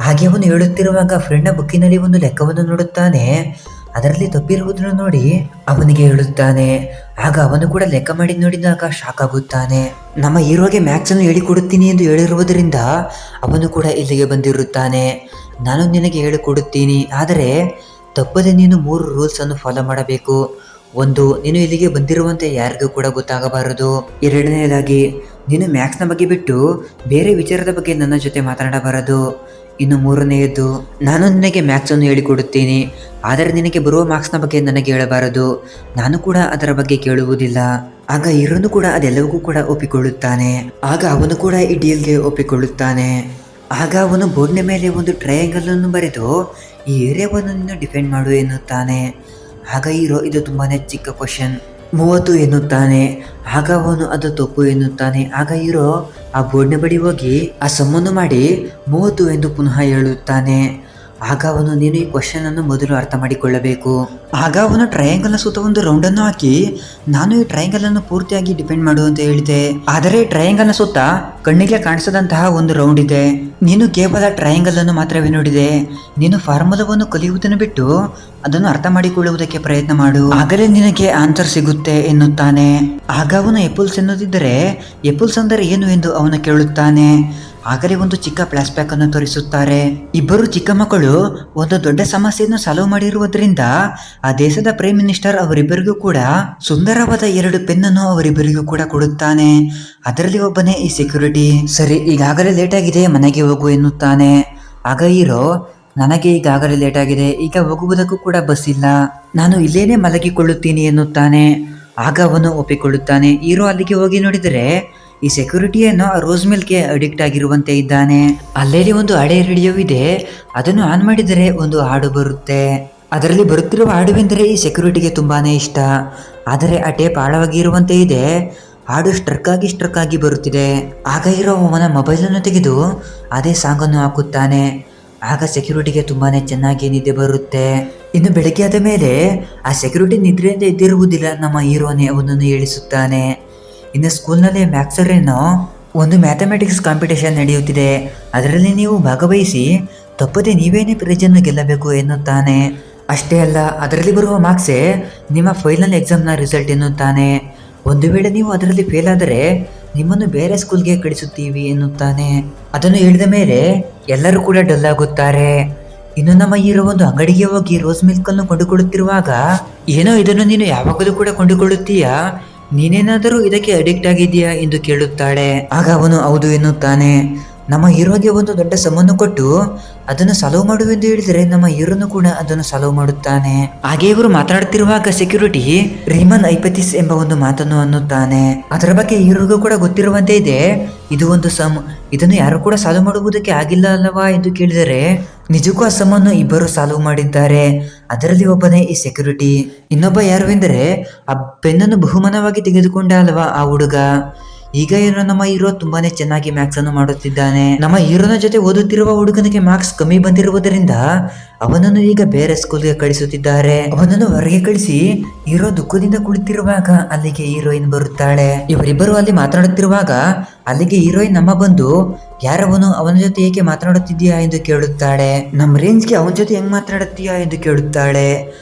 [SPEAKER 1] ಹಾಗೆ ಅವನು ಹೇಳುತ್ತಿರುವಾಗ ಫ್ರೆಂಡ್ನ ಬುಕ್ಕಿನಲ್ಲಿ ಒಂದು ಲೆಕ್ಕವನ್ನು ನೋಡುತ್ತಾನೆ. ಅದರಲ್ಲಿ ತಪ್ಪಿರುವುದನ್ನು ನೋಡಿ ಅವನಿಗೆ ಹೇಳುತ್ತಾನೆ. ಆಗ ಅವನು ಕೂಡ ಲೆಕ್ಕ ಮಾಡಿ ನೋಡಿದಾಗ ಶಾಕ್ ಆಗುತ್ತಾನೆ. ನಮ್ಮ ಹೀರೋಗೆ ಮ್ಯಾಥ್ಸ್ ಅನ್ನು ಹೇಳಿಕೊಡುತ್ತೀನಿ ಎಂದು ಹೇಳಿರುವುದರಿಂದ ಅವನು ಕೂಡ ಇಲ್ಲಿಗೆ ಬಂದಿರುತ್ತಾನೆ. ನಾನು ನಿನಗೆ ಹೇಳಿಕೊಡುತ್ತೀನಿ, ಆದರೆ ತಪ್ಪದೆ ನೀನು 3 ರೂಲ್ಸ್ ಅನ್ನು ಫಾಲೋ ಮಾಡಬೇಕು. 1, ನೀನು ಇಲ್ಲಿಗೆ ಬಂದಿರುವಂತೆ ಯಾರಿಗೂ ಕೂಡ ಗೊತ್ತಾಗಬಾರದು. 2ನೇದಾಗಿ, ನೀನು ಮ್ಯಾಥ್ಸ್ನ ಬಗ್ಗೆ ಬಿಟ್ಟು ಬೇರೆ ವಿಚಾರದ ಬಗ್ಗೆ ನನ್ನ ಜೊತೆ ಮಾತನಾಡಬಾರದು. ಇನ್ನು 3ನೇಯದ್ದು, ನಾನು ನಿನಗೆ ಮ್ಯಾಥ್ಸ್ ಅನ್ನು ಹೇಳಿಕೊಡುತ್ತೀನಿ, ಆದರೆ ನಿನಗೆ ಬರುವ ಮಾರ್ಕ್ಸ್ನ ಬಗ್ಗೆ ನನಗೆ ಹೇಳಬಾರದು, ನಾನು ಕೂಡ ಅದರ ಬಗ್ಗೆ ಕೇಳುವುದಿಲ್ಲ. ಆಗ ಹೀರೋನು ಕೂಡ ಅದೆಲ್ಲವೂ ಕೂಡ ಒಪ್ಪಿಕೊಳ್ಳುತ್ತಾನೆ. ಆಗ ಅವನು ಕೂಡ ಈ ಡೀಲ್ಗೆ ಒಪ್ಪಿಕೊಳ್ಳುತ್ತಾನೆ. ಆಗ ಅವನು ಬೋರ್ಡ್ನ ಮೇಲೆ ಒಂದು ಟ್ರಯಾಂಗಲ್ ಅನ್ನು ಬರೆದು ಈ ಏರಿಯಾವನ್ನು ನೀನು ಡಿಫೆಂಡ್ ಮಾಡು ಎನ್ನುತ್ತಾನೆ. ಆಗ ಹೀರೋ, ಇದು ತುಂಬಾನೇ ಚಿಕ್ಕ ಕ್ವಶನ್, 30 ಎನ್ನುತ್ತಾನೆ. ಆಗ ಅವನು ಅದು ತಪ್ಪು ಎನ್ನುತ್ತಾನೆ. ಆಗ ಹೀರೋ ಆ ಬೋರ್ಡ್ನ ಬಳಿ ಹೋಗಿ ಆ ಸಮ್ಮನ್ನು ಮಾಡಿ 30 ಎಂದು ಪುನಃ ಹೇಳುತ್ತಾನೆ. ಆಗ ಅವನು, ನೀನು ಈ ಕ್ವಶನ್ ಅನ್ನು ಮೊದಲು ಅರ್ಥ ಮಾಡಿಕೊಳ್ಳಬೇಕು. ಆಗ ಅವನು ಟ್ರಯಾಂಗಲ್ನ ಸುತ್ತ ಒಂದು ರೌಂಡ್ ಅನ್ನು ಹಾಕಿ, ನಾನು ಈ ಟ್ರಯಾಂಗಲ್ ಅನ್ನು ಪೂರ್ತಿಯಾಗಿ ಡಿಪೆಂಡ್ ಮಾಡು ಅಂತ ಹೇಳಿದೆ. ಆದರೆ ಟ್ರಯಾಂಗಲ್ನ ಸುತ್ತ ಕಣ್ಣಿಗೆ ಕಾಣಿಸದಂತಹ ಒಂದು ರೌಂಡ್ ಇದೆ. ನೀನು ಕೇವಲ ಟ್ರಯಾಂಗಲ್ ಅನ್ನು ಮಾತ್ರವೇ ನೋಡಿದೆ. ನೀನು ಫಾರ್ಮುಲಾವನ್ನು ಕಲಿಯುವುದನ್ನು ಬಿಟ್ಟು ಅದನ್ನು ಅರ್ಥ ಮಾಡಿಕೊಳ್ಳುವುದಕ್ಕೆ ಪ್ರಯತ್ನ ಮಾಡು, ಆಗಲೇ ನಿನಗೆ ಆನ್ಸರ್ ಸಿಗುತ್ತೆ ಎನ್ನುತ್ತಾನೆ. ಆಗ ಅವನು ಎಪಲ್ಸ್ ಎನ್ನುತ್ತಿದ್ದರೆ ಎಪಲ್ಸ್ ಅಂದರೆ ಏನು ಎಂದು ಅವನು ಕೇಳುತ್ತಾನೆ. ಆಗಲೇ ಒಂದು ಚಿಕ್ಕ ಫ್ಲಾಶ್ ಬ್ಯಾಕ್ ಅನ್ನು ತೋರಿಸುತ್ತಾರೆ. ಇಬ್ಬರು ಚಿಕ್ಕ ಮಕ್ಕಳು ಒಂದು ದೊಡ್ಡ ಸಮಸ್ಯೆಯನ್ನು ಸಾಲ್ವ್ ಮಾಡಿರುವುದರಿಂದ ಆ ದೇಶದ ಪ್ರೈಮ್ ಮಿನಿಸ್ಟರ್ ಅವರಿಬ್ಬರಿಗೂ ಕೂಡ ಸುಂದರವಾದ 2 ಪೆನ್ನನ್ನು ಅವರಿಬ್ಬರಿಗೂ ಕೂಡ ಕೊಡುತ್ತಾನೆ. ಅದರಲ್ಲಿ ಒಬ್ಬನೇ ಈ ಸೆಕ್ಯೂರಿಟಿ. ಸರಿ, ಈಗಾಗಲೇ ಲೇಟ್ ಆಗಿದೆ, ಮನೆಗೆ ಹೋಗು ಎನ್ನುತ್ತಾನೆ. ಆಗ ಹೀರೋ, ನನಗೆ ಈಗಾಗಲೇ ಲೇಟ್ ಆಗಿದೆ, ಈಗ ಹೋಗುವುದಕ್ಕೂ ಕೂಡ ಬಸ್ ಇಲ್ಲ, ನಾನು ಇಲ್ಲೇನೆ ಮಲಗಿಕೊಳ್ಳುತ್ತೀನಿ ಎನ್ನುತ್ತಾನೆ. ಆಗ ಅವನು ಒಪ್ಪಿಕೊಳ್ಳುತ್ತಾನೆ. ಹೀರೋ ಅಲ್ಲಿಗೆ ಹೋಗಿ ನೋಡಿದರೆ ಈ ಸೆಕ್ಯೂರಿಟಿಯನ್ನು ರೋಸ್ ಮಿಲ್ಕ್ಗೆ ಅಡಿಕ್ಟ್ ಆಗಿರುವಂತೆ ಇದ್ದಾನೆ. ಅಲ್ಲೇ ಒಂದು ಹಳೆ ರೇಡಿಯೋ ಇದೆ, ಅದನ್ನು ಆನ್ ಮಾಡಿದರೆ ಒಂದು ಹಾಡು ಬರುತ್ತೆ. ಅದರಲ್ಲಿ ಬರುತ್ತಿರುವ ಹಾಡುವೆಂದರೆ ಈ ಸೆಕ್ಯೂರಿಟಿಗೆ ತುಂಬಾನೇ ಇಷ್ಟ. ಆದರೆ ಆ ಟೇಪ್ ಆಳವಾಗಿರುವಂತೆ ಇದೆ, ಹಾಡು ಸ್ಟ್ರಕ್ ಆಗಿ ಬರುತ್ತಿದೆ. ಆಗ ಹೀರೋ ಅವನ ಮೊಬೈಲನ್ನು ತೆಗೆದು ಅದೇ ಸಾಂಗನ್ನು ಹಾಕುತ್ತಾನೆ. ಆಗ ಸೆಕ್ಯೂರಿಟಿಗೆ ತುಂಬಾನೇ ಚೆನ್ನಾಗಿ ನಿದ್ದೆ ಬರುತ್ತೆ. ಇನ್ನು ಬೆಳಗ್ಗೆ ಆದ ಮೇಲೆ ಆ ಸೆಕ್ಯೂರಿಟಿ ನಿದ್ರೆಯಿಂದ ಎದ್ದಿರುವುದಿಲ್ಲ, ನಮ್ಮ ಹೀರೋನೇ ಅವನನ್ನು ಏಳಿಸುತ್ತಾನೆ. ಇನ್ನು ಸ್ಕೂಲ್ನಲ್ಲಿ ಮ್ಯಾಥ್ಸ್ ಏನೋ ಒಂದು ಮ್ಯಾಥಮೆಟಿಕ್ಸ್ ಕಾಂಪಿಟೇಷನ್ ನಡೆಯುತ್ತಿದೆ, ಅದರಲ್ಲಿ ನೀವು ಭಾಗವಹಿಸಿ ತಪ್ಪದೆ ನೀವೇನೇ ಪ್ರೈಜನ್ನು ಗೆಲ್ಲಬೇಕು ಎನ್ನುತ್ತಾನೆ. ಅಷ್ಟೇ ಅಲ್ಲ, ಅದರಲ್ಲಿ ಬರುವ ಮಾರ್ಕ್ಸೇ ನಿಮ್ಮ ಫೈನಲ್ ಎಕ್ಸಾಮ್ನ ರಿಸಲ್ಟ್ ಎನ್ನುತ್ತಾನೆ. ಒಂದು ವೇಳೆ ನೀವು ಅದರಲ್ಲಿ ಫೇಲ್ ಆದರೆ ನಿಮ್ಮನ್ನು ಬೇರೆ ಸ್ಕೂಲ್ಗೆ ಕಳಿಸುತ್ತೀವಿ ಎನ್ನುತ್ತಾನೆ. ಅದನ್ನು ಹೇಳಿದ ಮೇಲೆ ಎಲ್ಲರೂ ಕೂಡ ಡಲ್ ಆಗುತ್ತಾರೆ. ಇನ್ನು ನಮ್ಮ ಹೀರೋ ಒಂದು ಅಂಗಡಿಗೆ ಹೋಗಿ ರೋಸ್ ಮಿಲ್ಕ್ ಅನ್ನು ಕೊಂಡುಕೊಳ್ಳುತ್ತಿರುವಾಗ, ಏನೋ ಇದನ್ನು ನೀನು ಯಾವಾಗಲೂ ಕೂಡ ಕೊಂಡುಕೊಳ್ಳುತ್ತೀಯಾ, ನೀನೇನಾದರೂ ಇದಕ್ಕೆ ಅಡಿಕ್ಟ್ ಆಗಿದೆಯಾ ಎಂದು ಕೇಳುತ್ತಾಳೆ. ಆಗ ಅವನು ಹೌದು ಎನ್ನುತ್ತಾನೆ. ನಮ್ಮ ಹೀರೋಗೆ ಒಂದು ದೊಡ್ಡ ಸಮ್ಮನ್ನು ಕೊಟ್ಟು ಅದನ್ನು ಸಾಲ್ವ್ ಮಾಡುವೆಂದು ಹೇಳಿದರೆ ನಮ್ಮ ಹೀರೋನು ಕೂಡ ಅದನ್ನು ಸಾಲ್ವ್ ಮಾಡುತ್ತಾನೆ. ಹಾಗೆ ಇವರು ಮಾತನಾಡುತ್ತಿರುವಾಗ ಸೆಕ್ಯೂರಿಟಿ ರೀಮನ್ ಐಪತಿಸ್ ಎಂಬ ಒಂದು ಮಾತನ್ನು ಅನ್ನುತ್ತಾನೆ. ಅದರ ಬಗ್ಗೆ ಹೀರೋಗೂ ಕೂಡ ಗೊತ್ತಿರುವಂತೆ ಇದೆ, ಇದು ಒಂದು ಸಮ್, ಇದನ್ನು ಯಾರು ಕೂಡ ಸಾಲ್ವ್ ಮಾಡುವುದಕ್ಕೆ ಆಗಿಲ್ಲ ಅಲ್ಲವಾ ಎಂದು ಕೇಳಿದರೆ ನಿಜಕ್ಕೂ ಆ ಸಮ್ಮನ್ನು ಇಬ್ಬರು ಸಾಲ್ವ್ ಮಾಡಿದ್ದಾರೆ. ಅದರಲ್ಲಿ ಒಬ್ಬನೇ ಈ ಸೆಕ್ಯೂರಿಟಿ, ಇನ್ನೊಬ್ಬ ಯಾರು ಎಂದರೆ ಆ ಪೆನ್ನನ್ನು ಬಹುಮಾನವಾಗಿ ತೆಗೆದುಕೊಂಡ ಅಲ್ವಾ ಆ ಹುಡುಗ. ಈಗ ಏನೋ ನಮ್ಮ ಹೀರೋ ತುಂಬಾನೇ ಚೆನ್ನಾಗಿ ಮ್ಯಾಥ್ಸ್ ಅನ್ನು ಮಾಡುತ್ತಿದ್ದಾನೆ. ನಮ್ಮ ಹೀರೋನ ಜೊತೆ ಓದುತ್ತಿರುವ ಹುಡುಗನಿಗೆ ಮಾರ್ಕ್ಸ್ ಕಮ್ಮಿ ಬಂದಿರುವುದರಿಂದ ಅವನನ್ನು ಈಗ ಬೇರೆ ಸ್ಕೂಲ್ಗೆ ಕಳಿಸುತ್ತಿದ್ದಾರೆ. ಅವನನ್ನು ಹೊರಗೆ ಕಳಿಸಿ ಹೀರೋ ದುಃಖದಿಂದ ಕುಳಿತಿರುವಾಗ ಅಲ್ಲಿಗೆ ಹೀರೋಯಿನ್ ಬರುತ್ತಾಳೆ. ಇವರಿಬ್ಬರು ಅಲ್ಲಿ ಮಾತನಾಡುತ್ತಿರುವಾಗ ಅಲ್ಲಿಗೆ ಹೀರೋಯಿನ್ ನಮ್ಮ ಬಂದು, ಯಾರವನು, ಅವನ ಜೊತೆ ಏಕೆ ಮಾತನಾಡುತ್ತಿದ್ದೀಯಾ ಎಂದು ಕೇಳುತ್ತಾಳೆ. ನಮ್ಮ ರೇಂಜ್ಗೆ ಅವನ ಜೊತೆ ಹೆಂಗ್ ಮಾತನಾಡುತ್ತೀಯಾ ಎಂದು ಕೇಳುತ್ತಾಳೆ.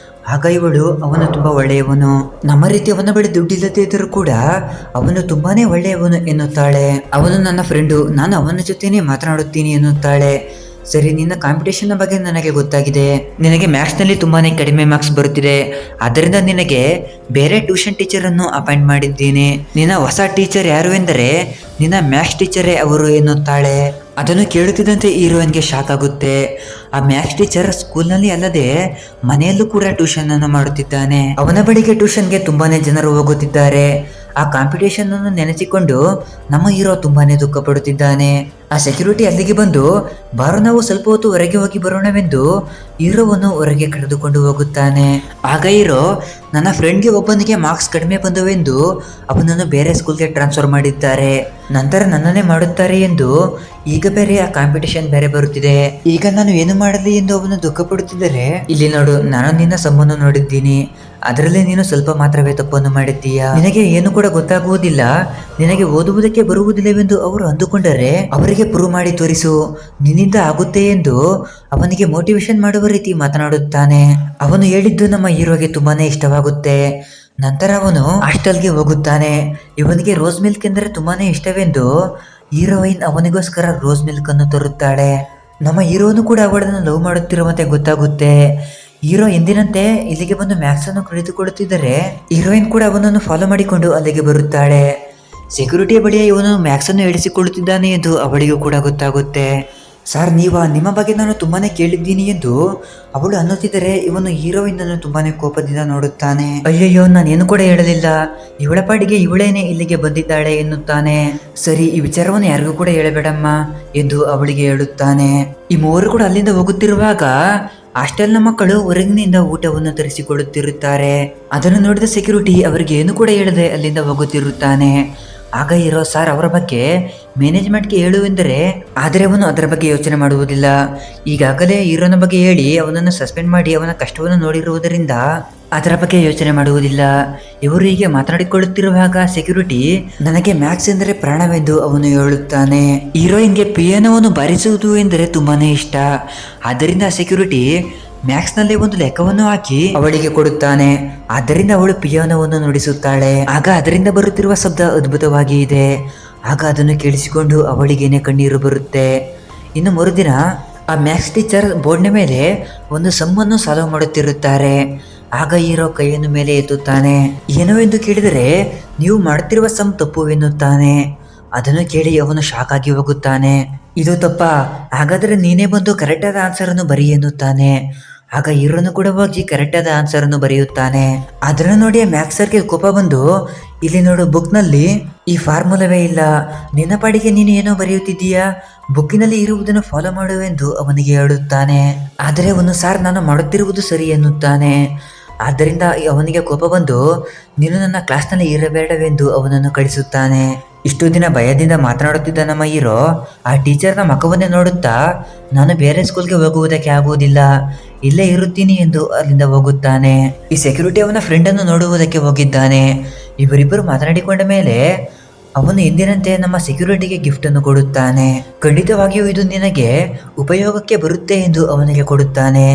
[SPEAKER 1] ಆಗ ಇವಳು, ಅವನು ತುಂಬಾ ಒಳ್ಳೆಯವನು, ನಮ್ಮ ರೀತಿ ಅವನ ಬಳಿ ದುಡ್ಡಿಲ್ಲದೆ ಇದ್ದರೂ ಕೂಡ ಅವನು ತುಂಬಾನೇ ಒಳ್ಳೆಯವನು ಎನ್ನುತ್ತಾಳೆ. ಅವನು ನನ್ನ ಫ್ರೆಂಡು, ನಾನು ಅವನ ಜೊತೆನೇ ಮಾತನಾಡುತ್ತೀನಿ ಎನ್ನುತ್ತಾಳೆ. ಸರಿ, ನಿನ್ನ ಕಾಂಪಿಟೇಷನ್ ಬಗ್ಗೆ ನನಗೆ ಗೊತ್ತಾಗಿದೆ, ನಿನಗೆ ಮ್ಯಾಥ್ಸ್ ನಲ್ಲಿ ತುಂಬಾನೇ ಕಡಿಮೆ ಮಾರ್ಕ್ಸ್ ಬರುತ್ತಿದೆ, ಆದ್ದರಿಂದ ನಿನಗೆ ಬೇರೆ ಟ್ಯೂಷನ್ ಟೀಚರ್ ಅನ್ನು ಅಪಾಯಿಂಟ್ ಮಾಡಿದ್ದೀನಿ. ನಿನ್ನ ಹೊಸ ಟೀಚರ್ ಯಾರು ಎಂದರೆ ನಿನ್ನ ಮ್ಯಾಥ್ಸ್ ಟೀಚರೇ ಅವರು ಎನ್ನುತ್ತಾಳೆ. ಅದನ್ನು ಕೇಳುತ್ತಿದ್ದಂತೆ ಹೀರೋಯಿನ್ಗೆ ಶಾಕ್ ಆಗುತ್ತೆ. ಆ ಮ್ಯಾಥ್ಸ್ ಟೀಚರ್ ಸ್ಕೂಲ್ನಲ್ಲಿ ಅಲ್ಲದೆ ಮನೆಯಲ್ಲೂ ಕೂಡ ಟ್ಯೂಷನ್ ಅನ್ನು ಮಾಡುತ್ತಿದ್ದಾನೆ. ಅವನ ಬಳಿಗೆ ಟ್ಯೂಷನ್ಗೆ ತುಂಬಾನೇ ಜನರು ಹೋಗುತ್ತಿದ್ದಾರೆ. ಆ ಕಾಂಪಿಟೇಷನ್ ಅನ್ನು ನೆನೆಸಿಕೊಂಡು ನಮ್ಮ ಹೀರೋ ತುಂಬಾನೇ ದುಃಖ ಪಡುತ್ತಿದ್ದಾನೆ. ಆ ಸೆಕ್ಯೂರಿಟಿ ಅಲ್ಲಿಗೆ ಬಂದು, ಬಾರು ನಾವು ಸ್ವಲ್ಪ ಹೊತ್ತು ಹೊರಗೆ ಹೋಗಿ ಬರೋಣವೆಂದು ಹೀರೋವನ್ನು ಹೊರಗೆ ಕರೆದುಕೊಂಡು ಹೋಗುತ್ತಾನೆ. ಆಗ ಹೀರೋ, ನನ್ನ ಫ್ರೆಂಡ್ಗೆ ಒಬ್ಬನಿಗೆ ಮಾರ್ಕ್ಸ್ ಕಡಿಮೆ ಬಂದವೆಂದು ಅವನನ್ನು ಬೇರೆ ಸ್ಕೂಲ್ಗೆ ಟ್ರಾನ್ಸ್ಫರ್ ಮಾಡಿದ್ದಾರೆ, ನಂತರ ನನ್ನನ್ನೇ ಮಾಡುತ್ತಾರೆ ಎಂದು ಈಗ ಬೇರೆ ಆ ಕಾಂಪಿಟೇಷನ್ ಬೇರೆ ಬರುತ್ತಿದೆ, ಈಗ ನಾನು ಏನು ಮಾಡಲಿ ಎಂದು ಅವನು ದುಃಖ ಪಡುತ್ತಿದ್ದರೆ, ಇಲ್ಲಿ ನೋಡು, ನಾನು ನಿನ್ನ ಸಮ್ಮನ್ನು ನೋಡಿದ್ದೀನಿ, ಅದರಲ್ಲಿ ನೀನು ಸ್ವಲ್ಪ ಮಾತ್ರವೇ ತಪ್ಪನ್ನು ಮಾಡಿದ್ದೀಯಾ, ನಿನಗೆ ಏನು ಕೂಡ ಗೊತ್ತಾಗುವುದಿಲ್ಲ, ನಿನಗೆ ಓದುವುದಕ್ಕೆ ಬರುವುದಿಲ್ಲವೆಂದು ಅವರು ಅಂದುಕೊಂಡರೆ ಅವರಿಗೆ ಪ್ರೂವ್ ಮಾಡಿ ತೋರಿಸು, ನಿನ್ನಿಂದ ಆಗುತ್ತೆ ಎಂದು ಅವನಿಗೆ ಮೋಟಿವೇಶನ್ ಮಾಡುವ ರೀತಿ ಮಾತನಾಡುತ್ತಾನೆ. ಅವನು ಹೇಳಿದ್ದು ನಮ್ಮ ಹೀರೋಗೆ ತುಂಬಾನೇ ಇಷ್ಟವಾಗುತ್ತೆ. ನಂತರ ಅವನು ಹಾಸ್ಟೆಲ್ಗೆ ಹೋಗುತ್ತಾನೆ. ಇವನಿಗೆ ರೋಸ್ ಮಿಲ್ಕ್ ಎಂದರೆ ತುಂಬಾನೇ ಇಷ್ಟವೆಂದು ಹೀರೋಯಿನ್ ಅವನಿಗೋಸ್ಕರ ರೋಸ್ ಮಿಲ್ಕ್ ಅನ್ನು ತರುತ್ತಾಳೆ. ನಮ್ಮ ಹೀರೋನು ಕೂಡ ಅವಳನ್ನು ಲವ್ ಮಾಡುತ್ತಿರುವಂತೆ ಗೊತ್ತಾಗುತ್ತೆ. ಹೀರೋ ಎಂದಿನಂತೆ ಇಲ್ಲಿಗೆ ಬಂದು ಮ್ಯಾಥ್ಸ್ ಅನ್ನು ಕಲಿತುಕೊಳ್ಳುತ್ತಿದ್ದರೆ ಹೀರೋಯಿನ್ ಕೂಡ ಅವನನ್ನು ಫಾಲೋ ಮಾಡಿಕೊಂಡು ಅಲ್ಲಿಗೆ ಬರುತ್ತಾಳೆ. ಸೆಕ್ಯೂರಿಟಿಯ ಬಳಿಯ ಇವನು ಮ್ಯಾಥ್ಸ್ ಅನ್ನು ಹೇಳಿಸಿಕೊಳ್ಳುತ್ತಿದ್ದಾನೆ ಎಂದು ಅವಳಿಗೂ ಕೂಡ ಗೊತ್ತಾಗುತ್ತೆ. ಸರ್, ನಿಮ್ಮ ಬಗ್ಗೆ ನಾನು ತುಂಬಾನೇ ಕೇಳಿದ್ದೀನಿ ಎಂದು ಅವಳು ಅನ್ನುತ್ತಿದ್ದರೆ ಇವನು ಹೀರೋಯಿನ್ ಅನ್ನು ತುಂಬಾನೇ ಕೋಪದಿಂದ ನೋಡುತ್ತಾನೆ. ಅಯ್ಯಯ್ಯೋ, ನಾನೇನು ಕೂಡ ಹೇಳಲಿಲ್ಲ, ಇವಳ ಪಾಡಿಗೆ ಇವಳೇನೆ ಇಲ್ಲಿಗೆ ಬಂದಿದ್ದಾಳೆ ಎನ್ನುತ್ತಾನೆ. ಸರಿ, ಈ ವಿಚಾರವನ್ನು ಯಾರಿಗೂ ಕೂಡ ಹೇಳಬೇಡಮ್ಮ ಎಂದು ಅವಳಿಗೆ ಹೇಳುತ್ತಾನೆ. ಈ ಮೂವರು ಕೂಡ ಅಲ್ಲಿಂದ ಹೋಗುತ್ತಿರುವಾಗ ಹಾಸ್ಟೆಲ್ನ ಮಕ್ಕಳು ಹೊರಗಿನಿಂದ ಊಟವನ್ನು ತರಿಸಿಕೊಳ್ಳುತ್ತಿರುತ್ತಾರೆ. ಅದನ್ನು ನೋಡಿದ ಸೆಕ್ಯೂರಿಟಿ ಅವರಿಗೆ ಏನು ಕೂಡ ಹೇಳದೆ ಅಲ್ಲಿಂದ ಹೋಗುತ್ತಿರುತ್ತಾನೆ. ಆಗ ಹೀರೋ, ಸರ್, ಅವರ ಬಗ್ಗೆ ಮ್ಯಾನೇಜ್ಮೆಂಟ್ಗೆ ಹೇಳುವೆಂದರೆ, ಆದರೆ ಅವನು ಅದರ ಬಗ್ಗೆ ಯೋಚನೆ ಮಾಡುವುದಿಲ್ಲ. ಈಗಾಗಲೇ ಹೀರೋನ ಬಗ್ಗೆ ಹೇಳಿ ಅವನನ್ನು ಸಸ್ಪೆಂಡ್ ಮಾಡಿ ಅವನ ಕಷ್ಟವನ್ನು ನೋಡಿರುವುದರಿಂದ ಅದರ ಬಗ್ಗೆ ಯೋಚನೆ ಮಾಡುವುದಿಲ್ಲ. ಇವರು ಹೀಗೆ ಮಾತನಾಡಿಕೊಳ್ಳುತ್ತಿರುವಾಗ ಸೆಕ್ಯೂರಿಟಿ, ನನಗೆ ಮ್ಯಾಕ್ಸ್ ಎಂದರೆ ಪ್ರಾಣವೆಂದು ಅವನು ಹೇಳುತ್ತಾನೆ. ಹೀರೋಯಿನ್ಗೆ ಪಿಯಾನೋವನ್ನು ಬಾರಿಸುವುದು ಎಂದರೆ ತುಂಬಾನೇ ಇಷ್ಟ. ಆದ್ದರಿಂದ ಸೆಕ್ಯೂರಿಟಿ ಮ್ಯಾಕ್ಸ್ನಲ್ಲಿ ಒಂದು ಲೆಕ್ಕವನ್ನು ಹಾಕಿ ಅವಳಿಗೆ ಕೊಡುತ್ತಾನೆ. ಆದ್ದರಿಂದ ಅವಳು ಪಿಯಾನೋವನ್ನು ನುಡಿಸುತ್ತಾಳೆ. ಆಗ ಅದರಿಂದ ಬರುತ್ತಿರುವ ಶಬ್ದ ಅದ್ಭುತವಾಗಿ ಇದೆ. ಆಗ ಅದನ್ನು ಕೇಳಿಸಿಕೊಂಡು ಅವಳಿಗೇನೆ ಕಣ್ಣೀರು ಬರುತ್ತೆ. ಇನ್ನು ಮರುದಿನ ಆ ಮ್ಯಾಕ್ಸ್ ಟೀಚರ್ ಬೋರ್ಡ್ನ ಮೇಲೆ ಒಂದು ಸಮ್ಮನ್ನು ಸಾಲ್ವ್ ಮಾಡುತ್ತಿರುತ್ತಾರೆ. ಆಗ ಹೀರೋ ಕೈಯನ್ನು ಮೇಲೆ ಎತ್ತುತ್ತಾನೆ. ಏನೋ ಎಂದು ಕೇಳಿದರೆ, ನೀವು ಮಾಡುತ್ತಿರುವ ಸಮ್ ತಪ್ಪು ಎನ್ನುತ್ತಾನೆ. ಅದನ್ನು ಕೇಳಿ ಅವನು ಶಾಕ್ ಆಗಿ ಹೋಗುತ್ತಾನೆ. ಇದು ತಪ್ಪಾ? ಹಾಗಾದರೆ ನೀನೇ ಬಂದು ಕರೆಕ್ಟಾದ ಆನ್ಸರನ್ನು ಬರಿ ಎನ್ನುತ್ತಾನೆ. ಆಗ ಹೀರೋನು ಕೂಡ ಹೋಗಿ ಕರೆಕ್ಟಾದ ಆನ್ಸರನ್ನು ಬರೆಯುತ್ತಾನೆ. ಅದನ್ನು ನೋಡಿ ಮ್ಯಾಕ್ಸ್ ಸರ್ಗೆ ಕೋಪ ಬಂದು, ಇಲ್ಲಿ ನೋಡು, ಬುಕ್ನಲ್ಲಿ ಈ ಫಾರ್ಮುಲಾವೇ ಇಲ್ಲ, ನಿನ್ನ ಪಾಡಿಗೆ ನೀನು ಏನೋ ಬರೆಯುತ್ತಿದ್ದೀಯಾ, ಬುಕ್ಕಿನಲ್ಲಿ ಇರುವುದನ್ನು ಫಾಲೋ ಮಾಡುವೆಂದು ಅವನಿಗೆ ಹೇಳುತ್ತಾನೆ. ಆದರೆ ಅವನು, ಸಾರ್, ನಾನು ಮಾಡುತ್ತಿರುವುದು ಸರಿ ಎನ್ನುತ್ತಾನೆ. ಆದ್ದರಿಂದ ಅವನಿಗೆ ಕೋಪ ಬಂದು, ನೀನು ನನ್ನ ಕ್ಲಾಸ್ನಲ್ಲಿ ಇರಬೇಡವೆಂದು ಅವನನ್ನು ಕಳಿಸುತ್ತಾನೆ. ಇಷ್ಟು ದಿನ ಭಯದಿಂದ ಮಾತನಾಡುತ್ತಿದ್ದ ನಮ್ಮ ಹೀರೋ ಆ ಟೀಚರ್ನ ಮುಖವನ್ನೇ ನೋಡುತ್ತಾ, ನಾನು ಬೇರೆ ಸ್ಕೂಲ್ಗೆ ಹೋಗುವುದಕ್ಕೆ ಆಗುವುದಿಲ್ಲ, ಇಲ್ಲೇ ಇರುತ್ತೀನಿ ಎಂದು ಅಲ್ಲಿಂದ ಹೋಗುತ್ತಾನೆ. ಈ ಸೆಕ್ಯೂರಿಟಿ ಅವನ ಫ್ರೆಂಡನ್ನು ನೋಡುವುದಕ್ಕೆ ಹೋಗಿದ್ದಾನೆ. ಇವರಿಬ್ಬರು ಮಾತನಾಡಿಕೊಂಡ ಮೇಲೆ ಅವನು ಎಂದಿನಂತೆ ನಮ್ಮ ಸೆಕ್ಯೂರಿಟಿಗೆ ಗಿಫ್ಟ್ ಅನ್ನು ಕೊಡುತ್ತಾನೆ. ಖಂಡಿತವಾಗಿಯೂ ಇದು ನಿನಗೆ ಉಪಯೋಗಕ್ಕೆ ಬರುತ್ತೆ ಎಂದು ಅವನಿಗೆ ಕೊಡುತ್ತಾನೆ.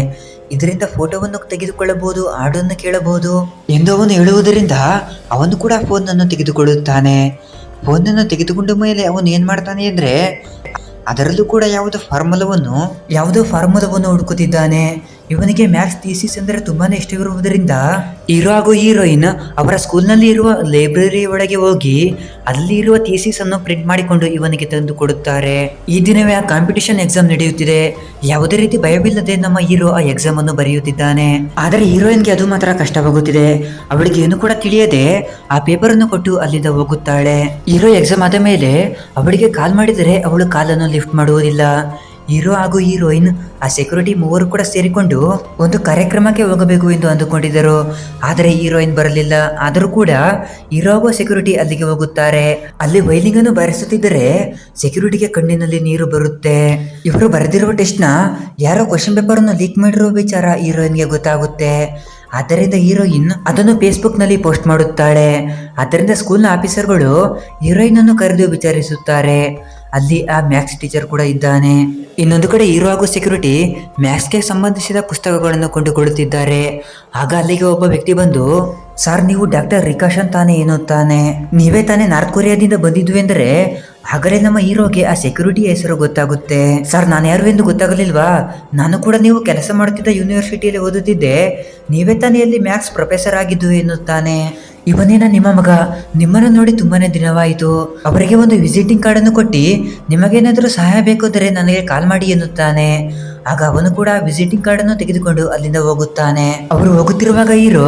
[SPEAKER 1] ಇದರಿಂದ ಫೋಟೋವನ್ನು ತೆಗೆದುಕೊಳ್ಳಬಹುದು, ಹಾಡನ್ನು ಕೇಳಬಹುದು ಎಂದು ಅವನು ಹೇಳುವುದರಿಂದ ಅವನು ಕೂಡ ಫೋನನ್ನು ತೆಗೆದುಕೊಳ್ಳುತ್ತಾನೆ. ಫೋನನ್ನು ತೆಗೆದುಕೊಂಡ ಮೇಲೆ ಅವನು ಏನು ಮಾಡ್ತಾನೆ ಅಂದರೆ, ಅದರಲ್ಲೂ ಕೂಡ ಯಾವುದೋ ಫಾರ್ಮುಲಾವನ್ನು ಹುಡುಕುತ್ತಿದ್ದಾನೆ. ಇವನಿಗೆ ಮ್ಯಾಕ್ಸ್ ಥೀಸಿಸ್ ಅಂದರೆ ತುಂಬಾನೇ ಇಷ್ಟವಿರುವುದರಿಂದ ಹೀರೋ ಹಾಗೂ ಹೀರೋಯಿನ್ ಅವರ ಸ್ಕೂಲ್ನಲ್ಲಿ ಇರುವ ಲೈಬ್ರರಿ ಒಳಗೆ ಹೋಗಿ ಅಲ್ಲಿ ಇರುವ ಥೀಸಿಸ್ ಅನ್ನು ಪ್ರಿಂಟ್ ಮಾಡಿಕೊಂಡು ಇವನಿಗೆ ತಂದು ಕೊಡುತ್ತಾರೆ. ಈ ದಿನವೇ ಆ ಕಾಂಪಿಟಿಷನ್ ಎಕ್ಸಾಮ್ ನಡೆಯುತ್ತಿದೆ. ಯಾವುದೇ ರೀತಿ ಭಯವಿಲ್ಲದೆ ನಮ್ಮ ಹೀರೋ ಆ ಎಕ್ಸಾಮ್ ಅನ್ನು ಬರೆಯುತ್ತಿದ್ದಾನೆ. ಆದರೆ ಹೀರೋಯಿನ್ಗೆ ಅದು ಮಾತ್ರ ಕಷ್ಟವಾಗುತ್ತಿದೆ. ಅವಳಿಗೆ ಏನು ಕೂಡ ತಿಳಿಯದೆ ಆ ಪೇಪರ್ ಅನ್ನು ಕೊಟ್ಟು ಅಲ್ಲಿಂದ ಹೋಗುತ್ತಾಳೆ. ಹೀರೋ ಎಕ್ಸಾಮ್ ಆದ ಮೇಲೆ ಅವಳಿಗೆ ಕಾಲ್ ಮಾಡಿದರೆ ಅವಳು ಕಾಲನ್ನು ಲಿಫ್ಟ್ ಮಾಡುವುದಿಲ್ಲ. ಹೀರೋ ಹಾಗೂ ಹೀರೋಯಿನ್ ಆ ಸೆಕ್ಯೂರಿಟಿ ಮೂವರು ಕೂಡ ಸೇರಿಕೊಂಡು ಒಂದು ಕಾರ್ಯಕ್ರಮಕ್ಕೆ ಹೋಗಬೇಕು ಎಂದು ಅಂದುಕೊಂಡಿದ್ದರು. ಆದರೆ ಹೀರೋಯಿನ್ ಬರಲಿಲ್ಲ. ಆದರೂ ಕೂಡ ಹೀರೋ ಹಾಗೂ ಸೆಕ್ಯೂರಿಟಿ ಅಲ್ಲಿಗೆ ಹೋಗುತ್ತಾರೆ. ಅಲ್ಲಿ ವೈಲಿಂಗ್ ಅನ್ನು ಬಾರಿಸುತ್ತಿದ್ದರೆ ಸೆಕ್ಯೂರಿಟಿಗೆ ಕಣ್ಣಿನಲ್ಲಿ ನೀರು ಬರುತ್ತೆ. ಇವರು ಬರೆದಿರುವ ಟೆಸ್ಟ್ನ ಯಾರೋ ಕ್ವಶನ್ ಪೇಪರ್ ಅನ್ನು ಲೀಕ್ ಮಾಡಿರುವ ವಿಚಾರ ಹೀರೋಯಿನ್ಗೆ ಗೊತ್ತಾಗುತ್ತೆ. ಆದ್ದರಿಂದ ಹೀರೋಯಿನ್ ಅದನ್ನು ಫೇಸ್ಬುಕ್ ನಲ್ಲಿ ಪೋಸ್ಟ್ ಮಾಡುತ್ತಾಳೆ. ಆದ್ದರಿಂದ ಸ್ಕೂಲ್ನ ಆಫೀಸರ್ಗಳು ಹೀರೋಯಿನ್ ಅನ್ನು ಕರೆದು ವಿಚಾರಿಸುತ್ತಾರೆ. ಅಲ್ಲಿ ಆ ಮ್ಯಾಕ್ಸ್ ಟೀಚರ್ ಕೂಡ ಇದ್ದಾನೆ. ಇನ್ನೊಂದು ಕಡೆ ಹೀರೋ ಹಾಗೂ ಸೆಕ್ಯೂರಿಟಿ ಮ್ಯಾಕ್ಸ್ಗೆ ಸಂಬಂಧಿಸಿದ ಪುಸ್ತಕಗಳನ್ನು ಕೊಂಡುಕೊಳ್ಳುತ್ತಿದ್ದಾರೆ. ಆಗ ಅಲ್ಲಿಗೆ ಒಬ್ಬ ವ್ಯಕ್ತಿ ಬಂದು, ಸರ್, ನೀವು ಡಾಕ್ಟರ್ ರಿಕಾಶನ್ ತಾನೇ ಎನ್ನುತ್ತಾನೆ. ನೀವೇ ತಾನೇ ನಾರ್ತ್ ಕೊರಿಯಾದಿಂದ ಬಂದಿದ್ದು ಎಂದರೆ ಆಗಲೇ ನಮ್ಮ ಹೀರೋಗೆ ಆ ಸೆಕ್ಯೂರಿಟಿ ಹೆಸರು ಗೊತ್ತಾಗುತ್ತೆ. ಸರ್, ನಾನು ಯಾರು ಎಂದು ಗೊತ್ತಾಗಲಿಲ್ವಾ? ನಾನು ಕೂಡ ನೀವು ಕೆಲಸ ಮಾಡುತ್ತಿದ್ದ ಯೂನಿವರ್ಸಿಟಿಯಲ್ಲಿ ಓದುತ್ತಿದ್ದೆ. ನೀವೇ ತಾನೇ ಅಲ್ಲಿ ಮ್ಯಾಕ್ಸ್ ಪ್ರೊಫೆಸರ್ ಆಗಿದ್ದು ಎನ್ನುತ್ತಾನೆ. ಇವನೇನ ನಿಮ್ಮ ಮಗ? ನಿಮ್ಮನ್ನು ನೋಡಿ ತುಂಬಾನೇ ದಿನವಾಯಿತು. ಅವರಿಗೆ ಒಂದು ವಿಸಿಟಿಂಗ್ ಕಾರ್ಡ್ ಅನ್ನು ಕೊಟ್ಟು ನಿಮಗೇನಾದರೂ ಸಹಾಯ ಬೇಕಾದರೆ ನನಗೆ ಕಾಲ್ ಮಾಡಿ ಎನ್ನುತ್ತಾನೆ. ಆಗ ಅವನು ಕೂಡ ವಿಸಿಟಿಂಗ್ ಕಾರ್ಡ್ ಅನ್ನು ತೆಗೆದುಕೊಂಡು ಅಲ್ಲಿಂದ ಹೋಗುತ್ತಾನೆ. ಅವರು ಹೋಗುತ್ತಿರುವಾಗ ಹೀರೋ,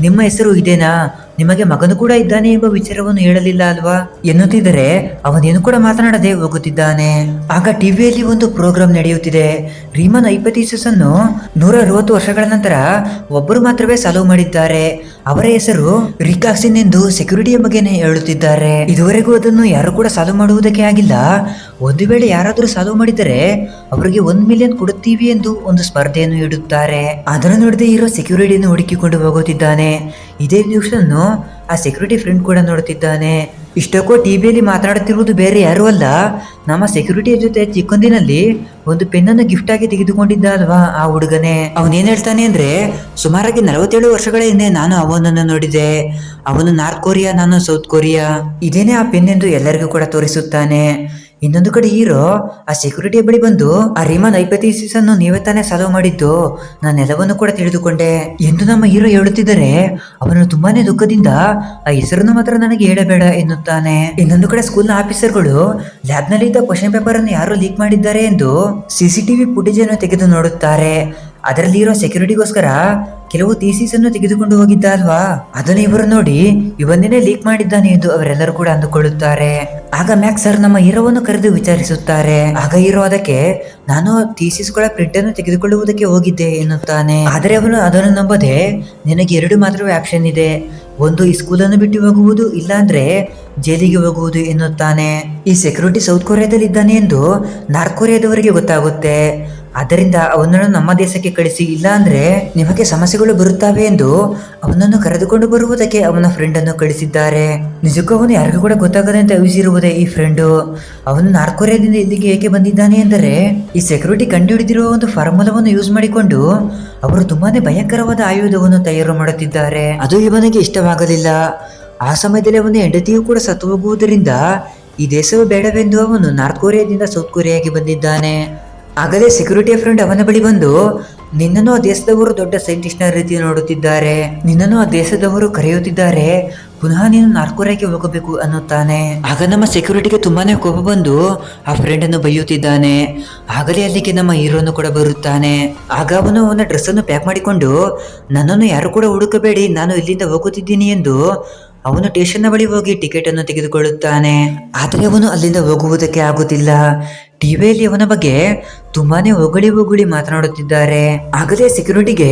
[SPEAKER 1] ನಿಮ್ಮ ಹೆಸರು ಇದೇನಾ? ನಿಮಗೆ ಮಗನು ಕೂಡ ಇದ್ದಾನೆ ಎಂಬ ವಿಚಾರವನ್ನು ಹೇಳಲಿಲ್ಲ ಅಲ್ವಾ ಎನ್ನುತ್ತಿದ್ದರೆ ಅವನೇನು ಕೂಡ ಮಾತನಾಡದೆ ಹೋಗುತ್ತಿದ್ದಾನೆ. ಆಗ ಟಿವಿಯಲ್ಲಿ ಒಂದು ಪ್ರೋಗ್ರಾಮ್ ನಡೆಯುತ್ತಿದೆ. ರೀಮನ್ ಹೈಪೋಥಿಸಿಸ್ ಅನ್ನು 160 ವರ್ಷಗಳ ನಂತರ ಒಬ್ಬರು ಮಾತ್ರವೇ ಸಾಲ್ವ್ ಮಾಡಿದ್ದಾರೆ. ಅವರ ಹೆಸರು ರಿಕಾಕ್ಸಿನ್ ಎಂದು ಸೆಕ್ಯೂರಿಟಿಯ ಬಗ್ಗೆನೇ ಹೇಳುತ್ತಿದ್ದಾರೆ. ಇದುವರೆಗೂ ಅದನ್ನು ಯಾರು ಕೂಡ ಸಾಲ್ವ್ ಮಾಡುವುದಕ್ಕೆ ಆಗಿಲ್ಲ. ಒಂದು ವೇಳೆ ಯಾರಾದರೂ ಸಾಲ್ವ್ ಮಾಡಿದರೆ ಅವರಿಗೆ 1 ಮಿಲಿಯನ್ ಕೊಡುತ್ತೀವಿ ಎಂದು ಒಂದು ಸ್ಪರ್ಧೆಯನ್ನು ಇಡುತ್ತಾರೆ. ಅದನ್ನು ನೋಡದೆ ಹೀರೋ ಸೆಕ್ಯೂರಿಟಿಯನ್ನು ಹುಡುಕಿಕೊಂಡು ಹೋಗುತ್ತಿದ್ದಾನೆ. ಇದೇ ನ್ಯೂಸ್ ಅನ್ನು ಆ ಸೆಕ್ಯೂರಿಟಿ ಫ್ರೆಂಡ್ ಕೂಡ ನೋಡುತ್ತಿದ್ದಾನೆ. ಇಷ್ಟಕ್ಕೂ ಟಿವಿಯಲ್ಲಿ ಮಾತನಾಡುತ್ತಿರುವುದು ಬೇರೆ ಯಾರು ಅಲ್ಲ, ನಮ್ಮ ಸೆಕ್ಯೂರಿಟಿಯ ಜೊತೆ ಚಿಕ್ಕಂದಿನಲ್ಲಿ ಒಂದು ಪೆನ್ನನ್ನು ಗಿಫ್ಟ್ ಆಗಿ ತೆಗೆದುಕೊಂಡಿದ್ದ ಅಲ್ವಾ ಆ ಹುಡುಗನೇ. ಅವನೇನ್ ಹೇಳ್ತಾನೆ ಅಂದ್ರೆ, ಸುಮಾರಾಗಿ 47 ವರ್ಷಗಳ ಹಿಂದೆ ನಾನು ಅವನನ್ನು ನೋಡಿದೆ. ಅವನು ನಾರ್ತ್ ಕೊರಿಯಾ, ನಾನು ಸೌತ್ ಕೊರಿಯಾ. ಇದೇನೇ ಆ ಪೆನ್ ಎಂದು ಎಲ್ಲರಿಗೂ ಕೂಡ ತೋರಿಸುತ್ತಾನೆ. ಇನ್ನೊಂದು ಕಡೆ ಹೀರೋ ಆ ಸೆಕ್ಯೂರಿಟಿಯ ಬಳಿ ಬಂದು, ಆ ರೀಮನ್ ಹೈಪೋಥಿಸಿಸ್ ಅನ್ನು ನೀವೇ ತಾನೇ ಸಾಲ್ವ್ ಮಾಡಿದ್ದು, ನಾನೆಲ್ಲವನ್ನು ಕೂಡ ತಿಳಿದುಕೊಂಡೆ ಎಂದು ನಮ್ಮ ಹೀರೋ ಹೇಳುತ್ತಿದ್ದರೆ ಅವನು ತುಂಬಾನೇ ದುಃಖದಿಂದ ಆ ಹೆಸರನ್ನು ಮಾತ್ರ ನನಗೆ ಹೇಳಬೇಡ ಎನ್ನುತ್ತಾನೆ. ಇನ್ನೊಂದು ಕಡೆ ಸ್ಕೂಲ್ನ ಆಫೀಸರ್ಗಳು ಲ್ಯಾಬ್ ನಲ್ಲಿ ಇದ್ದ ಕ್ವಶನ್ ಪೇಪರ್ ಅನ್ನು ಯಾರು ಲೀಕ್ ಮಾಡಿದ್ದಾರೆ ಎಂದು ಸಿಸಿಟಿವಿ ಫುಟೇಜ್ ಅನ್ನು ತೆಗೆದು ನೋಡುತ್ತಾರೆ. ಅದರಲ್ಲಿ ಇರೋ ಸೆಕ್ಯೂರಿಟಿಗೋಸ್ಕರ ಕೆಲವು ಥೀಸಿಸ್ ಅನ್ನು ತೆಗೆದುಕೊಂಡು ಹೋಗಿದ್ದ ಅಲ್ವಾ, ಅದನ್ನು ಇವರು ನೋಡಿ ಇವನ್ನೇ ಲೀಕ್ ಮಾಡಿದ್ದಾನೆ ಎಂದು ಅವರೆಲ್ಲರೂ ಕೂಡ ಅಂದುಕೊಳ್ಳುತ್ತಾರೆ. ಆಗ ಮ್ಯಾಕ್ಸ್ ಸರ್ ನಮ್ಮ ಹೀರೋವನ್ನು ಕರೆದು ವಿಚಾರಿಸುತ್ತಾರೆ. ಆಗ ಹೀರೋ ಅದಕ್ಕೆ, ನಾನು ಥೀಸಿಸ್ಗಳ ಪ್ರಿಂಟ್ ಅನ್ನು ತೆಗೆದುಕೊಳ್ಳುವುದಕ್ಕೆ ಹೋಗಿದ್ದೆ ಎನ್ನುತ್ತಾನೆ. ಆದರೆ ಅವನು ಅದನ್ನು ನಂಬದೆ, ನಿನಗೆ 2 ಮಾತ್ರವೇ ಆಪ್ಷನ್ ಇದೆ, ಒಂದು ಈ ಸ್ಕೂಲನ್ನು ಬಿಟ್ಟು ಹೋಗುವುದು, ಇಲ್ಲ ಅಂದ್ರೆ ಜೈಲಿಗೆ ಹೋಗುವುದು ಎನ್ನುತ್ತಾನೆ. ಈ ಸೆಕ್ಯೂರಿಟಿ ಸೌತ್ ಕೊರಿಯಾದಲ್ಲಿ ಇದ್ದಾನೆ ಎಂದು ನಾರ್ತ್ ಕೊರಿಯಾದವರಿಗೆ ಗೊತ್ತಾಗುತ್ತೆ. ಆದ್ದರಿಂದ ಅವನನ್ನು ನಮ್ಮ ದೇಶಕ್ಕೆ ಕಳಿಸಿ, ಇಲ್ಲ ಅಂದ್ರೆ ನಿಮಗೆ ಸಮಸ್ಯೆಗಳು ಬರುತ್ತವೆ ಎಂದು ಅವನನ್ನು ಕರೆದುಕೊಂಡು ಬರುವುದಕ್ಕೆ ಅವನ ಫ್ರೆಂಡ್ ಅನ್ನು ಕಳಿಸಿದ್ದಾರೆ. ನಿಜಕ್ಕೂ ಅವನು ಯಾರಿಗೂ ಕೂಡ ಗೊತ್ತಾಗದಂತೆ ಅವಿಸಿರುವುದೇ ಈ ಫ್ರೆಂಡು. ಅವನು ನಾರ್ತ್ ಕೊರಿಯಾದಿಂದ ಇಲ್ಲಿಗೆ ಏಕೆ ಬಂದಿದ್ದಾನೆ ಎಂದರೆ ಈ ಸೆಕ್ಯೂರಿಟಿ ಕಂಡುಹಿಡಿದಿರುವ ಒಂದು ಫಾರ್ಮುಲಾವನ್ನು ಯೂಸ್ ಮಾಡಿಕೊಂಡು ಅವರು ತುಂಬಾನೇ ಭಯಂಕರವಾದ ಆಯುಧವನ್ನು ತಯಾರು ಮಾಡುತ್ತಿದ್ದಾರೆ. ಅದು ಇವನಿಗೆ ಇಷ್ಟವಾಗಲಿಲ್ಲ. ಆ ಸಮಯದಲ್ಲಿ ಅವನ ಹೆಂಡತಿಯು ಕೂಡ ಸತ್ತು ಹೋಗುವುದರಿಂದ ಈ ದೇಶವು ಬೇಡವೆಂದು ಅವನು ನಾರ್ತ್ ಕೊರಿಯಾದಿಂದ ಸೌತ್ ಕೊರಿಯಾಗೆ ಬಂದಿದ್ದಾನೆ. ಆಗಲೇ ಸೆಕ್ಯೂರಿಟಿಯ ಫ್ರೆಂಡ್ ಅವನ ಬಳಿ ಬಂದು, ನಿನ್ನನ್ನು ಆ ದೇಶದವರು ದೊಡ್ಡ ಸೈಂಟಿಸ್ಟ್ನ ರೀತಿ ನೋಡುತ್ತಿದ್ದಾರೆ, ನಿನ್ನನ್ನು ಆ ದೇಶದವರು ಕರೆಯುತ್ತಿದ್ದಾರೆ, ಪುನಃ ನೀನು ನಾರ್ತ್ ಕೊರಿಯಾಗೆ ಹೋಗಬೇಕು ಅನ್ನುತ್ತಾನೆ. ಆಗ ನಮ್ಮ ಸೆಕ್ಯೂರಿಟಿಗೆ ತುಂಬಾನೇ ಕೋಪ ಬಂದು ಆ ಫ್ರೆಂಡ್ ಅನ್ನು ಬೈಯುತ್ತಿದ್ದಾನೆ. ಆಗಲೇ ಅಲ್ಲಿಗೆ ನಮ್ಮ ಹೀರೋನು ಕೂಡ ಬರುತ್ತಾನೆ. ಆಗ ಅವನು ಅವನ ಡ್ರೆಸ್ ಅನ್ನು ಪ್ಯಾಕ್ ಮಾಡಿಕೊಂಡು, ನನ್ನನ್ನು ಯಾರು ಕೂಡ ಹುಡುಕಬೇಡಿ, ನಾನು ಇಲ್ಲಿಂದ ಹೋಗುತ್ತಿದ್ದೀನಿ ಎಂದು ಅವನು ಸ್ಟೇಷನ್ ಬಳಿ ಹೋಗಿ ಟಿಕೆಟ್ ಅನ್ನು ತೆಗೆದುಕೊಳ್ಳುತ್ತಾನೆ. ಆದರೆ ಅವನು ಅಲ್ಲಿಂದ ಹೋಗುವುದಕ್ಕೆ ಆಗುತ್ತಿಲ್ಲ. ಟಿವಿಯಲ್ಲಿ ಅವನ ಬಗ್ಗೆ ತುಂಬಾನೇ ಹೊಗಳಿ ಮಾತನಾಡುತ್ತಿದ್ದಾರೆ. ಆಗಲೇ ಸೆಕ್ಯೂರಿಟಿಗೆ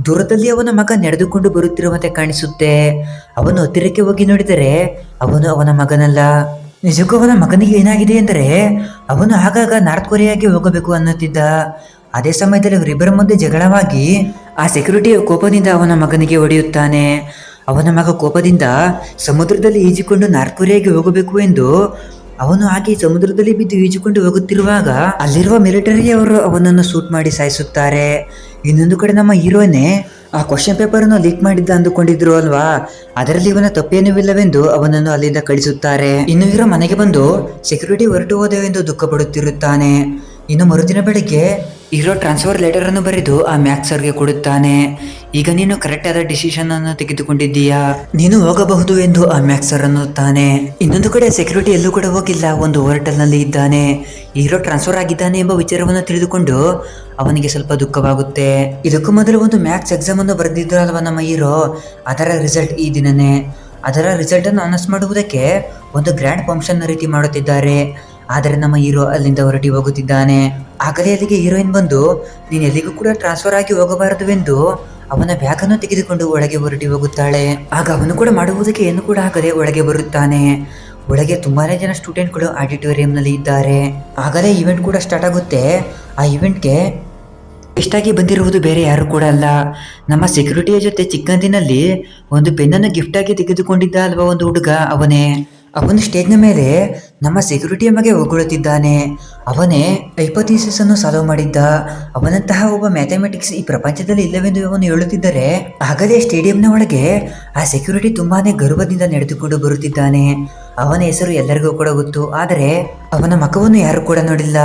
[SPEAKER 1] ದೂರದಲ್ಲಿ ಅವನ ಮಗ ನಡೆದುಕೊಂಡು ಬರುತ್ತಿರುವಂತೆ ಕಾಣಿಸುತ್ತೆ. ಅವನು ಹತ್ತಿರಕ್ಕೆ ಹೋಗಿ ನೋಡಿದರೆ ಅವನು ಅವನ ಮಗನಲ್ಲ. ನಿಜಕ್ಕೂ ಅವನ ಮಗನಿಗೆ ಏನಾಗಿದೆ ಎಂದರೆ ಅವನು ಆಗಾಗ ನಾರ್ತ್ ಕೊರಿಯಾಗೆ ಹೋಗಬೇಕು ಅನ್ನುತ್ತಿದ್ದ. ಅದೇ ಸಮಯದಲ್ಲಿ ಅವರಿಬ್ಬರ ಮಧ್ಯೆ ಜಗಳವಾಗಿ ಆ ಸೆಕ್ಯೂರಿಟಿಯ ಕೋಪದಿಂದ ಅವನ ಮಗನಿಗೆ ಹೊಡೆಯುತ್ತಾನೆ. ಅವನ ಮಗ ಕೋಪದಿಂದ ಸಮುದ್ರದಲ್ಲಿ ಈಜಿಕೊಂಡು ನಾರ್ತ್ ಕೊರಿಯಾಗೆ ಹೋಗಬೇಕು ಎಂದು ಅವನು ಹಾಗೆ ಸಮುದ್ರದಲ್ಲಿ ಬಿದ್ದು ಈಜಿಕೊಂಡು ಹೋಗುತ್ತಿರುವಾಗ ಅಲ್ಲಿರುವ ಮಿಲಿಟರಿಯವರು ಅವನನ್ನು ಶೂಟ್ ಮಾಡಿ ಸಾಯಿಸುತ್ತಾರೆ. ಇನ್ನೊಂದು ಕಡೆ ನಮ್ಮ ಹೀರೋನೇ ಆ ಕ್ವಶನ್ ಪೇಪರ್ ಅನ್ನು ಲೀಕ್ ಮಾಡಿದ್ದ ಅಂದುಕೊಂಡಿದ್ರು ಅಲ್ವಾ, ಅದರಲ್ಲಿ ಇವನ ತಪ್ಪೇನುವಿಲ್ಲವೆಂದು ಅವನನ್ನು ಅಲ್ಲಿಂದ ಕಳಿಸುತ್ತಾರೆ. ಇನ್ನು ಹೀರೋ ಮನೆಗೆ ಬಂದು ಸೆಕ್ಯೂರಿಟಿ ಹೊರಟು ಹೋದೆವೆಂದು ದುಃಖ ಪಡುತ್ತಿರುತ್ತಾನೆ. ಇನ್ನು ಮರುದಿನ ಬೆಳಗ್ಗೆ ಹೀರೋ ಟ್ರಾನ್ಸ್ಫರ್ ಲೆಟರ್ ಅನ್ನು ಬರೆದು ಆ ಮ್ಯಾಕ್ಸ್ ಸರ್ಗೆ ಕೊಡುತ್ತಾನೆ. ಈಗ ನೀನು ಕರೆಕ್ಟ್ ಆದ ಡಿಸಿಷನ್ ಅನ್ನು ತೆಗೆದುಕೊಂಡಿದ್ದೀಯಾ, ನೀನು ಹೋಗಬಹುದು ಎಂದು ಆ ಮ್ಯಾಕ್ಸ್ ಸರ್ ಅನ್ನುತ್ತಾನೆ. ಇನ್ನೊಂದು ಕಡೆ ಸೆಕ್ಯೂರಿಟಿ ಎಲ್ಲೂ ಕೂಡ ಹೋಗಿಲ್ಲ, ಒಂದು ಹೋಟೆಲ್ ನಲ್ಲಿ ಇದ್ದಾನೆ. ಹೀರೋ ಟ್ರಾನ್ಸ್ಫರ್ ಆಗಿದ್ದಾನೆ ಎಂಬ ವಿಚಾರವನ್ನು ತಿಳಿದುಕೊಂಡು ಅವನಿಗೆ ಸ್ವಲ್ಪ ದುಃಖವಾಗುತ್ತೆ. ಇದಕ್ಕೂ ಮೊದಲು ಒಂದು ಮ್ಯಾಕ್ಸ್ ಎಕ್ಸಾಮ್ ಅನ್ನು ಬರೆದಿದ್ರಲ್ವ ನಮ್ಮ ಹೀರೋ, ಅದರ ರಿಸಲ್ಟ್ ಈ ದಿನನೇ. ಅದರ ರಿಸಲ್ಟ್ ಅನ್ನು ಅನೌನ್ಸ್ ಮಾಡುವುದಕ್ಕೆ ಒಂದು ಗ್ರ್ಯಾಂಡ್ ಫಂಕ್ಷನ್ ರೀತಿ ಮಾಡುತ್ತಿದ್ದಾರೆ. ಆದರೆ ನಮ್ಮ ಹೀರೋ ಅಲ್ಲಿಂದ ಹೊರಟಿ ಹೋಗುತ್ತಿದ್ದಾನೆ. ಆಗಲೇ ಅಲ್ಲಿಗೆ ಹೀರೋಯಿನ್ ಬಂದು, ನೀನು ಎಲ್ಲಿಗೂ ಕೂಡ ಟ್ರಾನ್ಸ್ಫರ್ ಆಗಿ ಹೋಗಬಾರದುವೆಂದು ಅವನ ಬ್ಯಾಗ್ ಅನ್ನು ತೆಗೆದುಕೊಂಡು ಒಳಗೆ ಹೊರಟಿ ಹೋಗುತ್ತಾಳೆ. ಆಗ ಅವನು ಕೂಡ ಮಾಡುವುದಕ್ಕೆ ಏನು ಕೂಡ ಆಗದೆ ಒಳಗೆ ಬರುತ್ತಾನೆ. ಒಳಗೆ ತುಂಬಾನೇ ಜನ ಸ್ಟೂಡೆಂಟ್ಗಳು ಆಡಿಟೋರಿಯಂ ನಲ್ಲಿ ಇದ್ದಾರೆ. ಆಗಲೇ ಇವೆಂಟ್ ಕೂಡ ಸ್ಟಾರ್ಟ್ ಆಗುತ್ತೆ. ಆ ಇವೆಂಟ್ಗೆ ಇಷ್ಟಾಗಿ ಬಂದಿರುವುದು ಬೇರೆ ಯಾರು ಕೂಡ ಅಲ್ಲ, ನಮ್ಮ ಸೆಕ್ಯೂರಿಟಿಯ ಜೊತೆ ಚಿಕ್ಕಂದಿನಲ್ಲಿ ಒಂದು ಪೆನ್ನನ್ನು ಗಿಫ್ಟ್ ಆಗಿ ತೆಗೆದುಕೊಂಡಿದ್ದ ಅಲ್ವಾ ಒಂದು ಹುಡುಗ, ಅವನೇ. ಅವನು ಸ್ಟೇಜ್ನ ಮೇಲೆ ನಮ್ಮ ಸೆಕ್ಯೂರಿಟಿಯ ಮಗೆ ಹೊಗಳುತ್ತಿದ್ದಾನೆ. ಅವನೇ ಹೈಪೋಥಿಸಿಸ್ ಅನ್ನು ಸಾಲ್ವ್ ಮಾಡಿದ್ದ. ಅವನಂತಹ ಒಬ್ಬ ಮ್ಯಾಥಮೆಟಿಕ್ಸ್ ಈ ಪ್ರಪಂಚದಲ್ಲಿ ಇಲ್ಲವೆಂದು ಅವನು ಹೇಳುತ್ತಿದ್ದರೆ ಆಗಲೇ ಸ್ಟೇಡಿಯಂನ ಒಳಗೆ ಆ ಸೆಕ್ಯೂರಿಟಿ ತುಂಬಾನೇ ಗರ್ವದಿಂದ ನಡೆದುಕೊಂಡು ಬರುತ್ತಿದ್ದಾನೆ. ಅವನ ಹೆಸರು ಎಲ್ಲರಿಗೂ ಕೂಡ ಗೊತ್ತು, ಆದರೆ ಅವನ ಮುಖವನ್ನು ಯಾರು ಕೂಡ ನೋಡಿಲ್ಲ.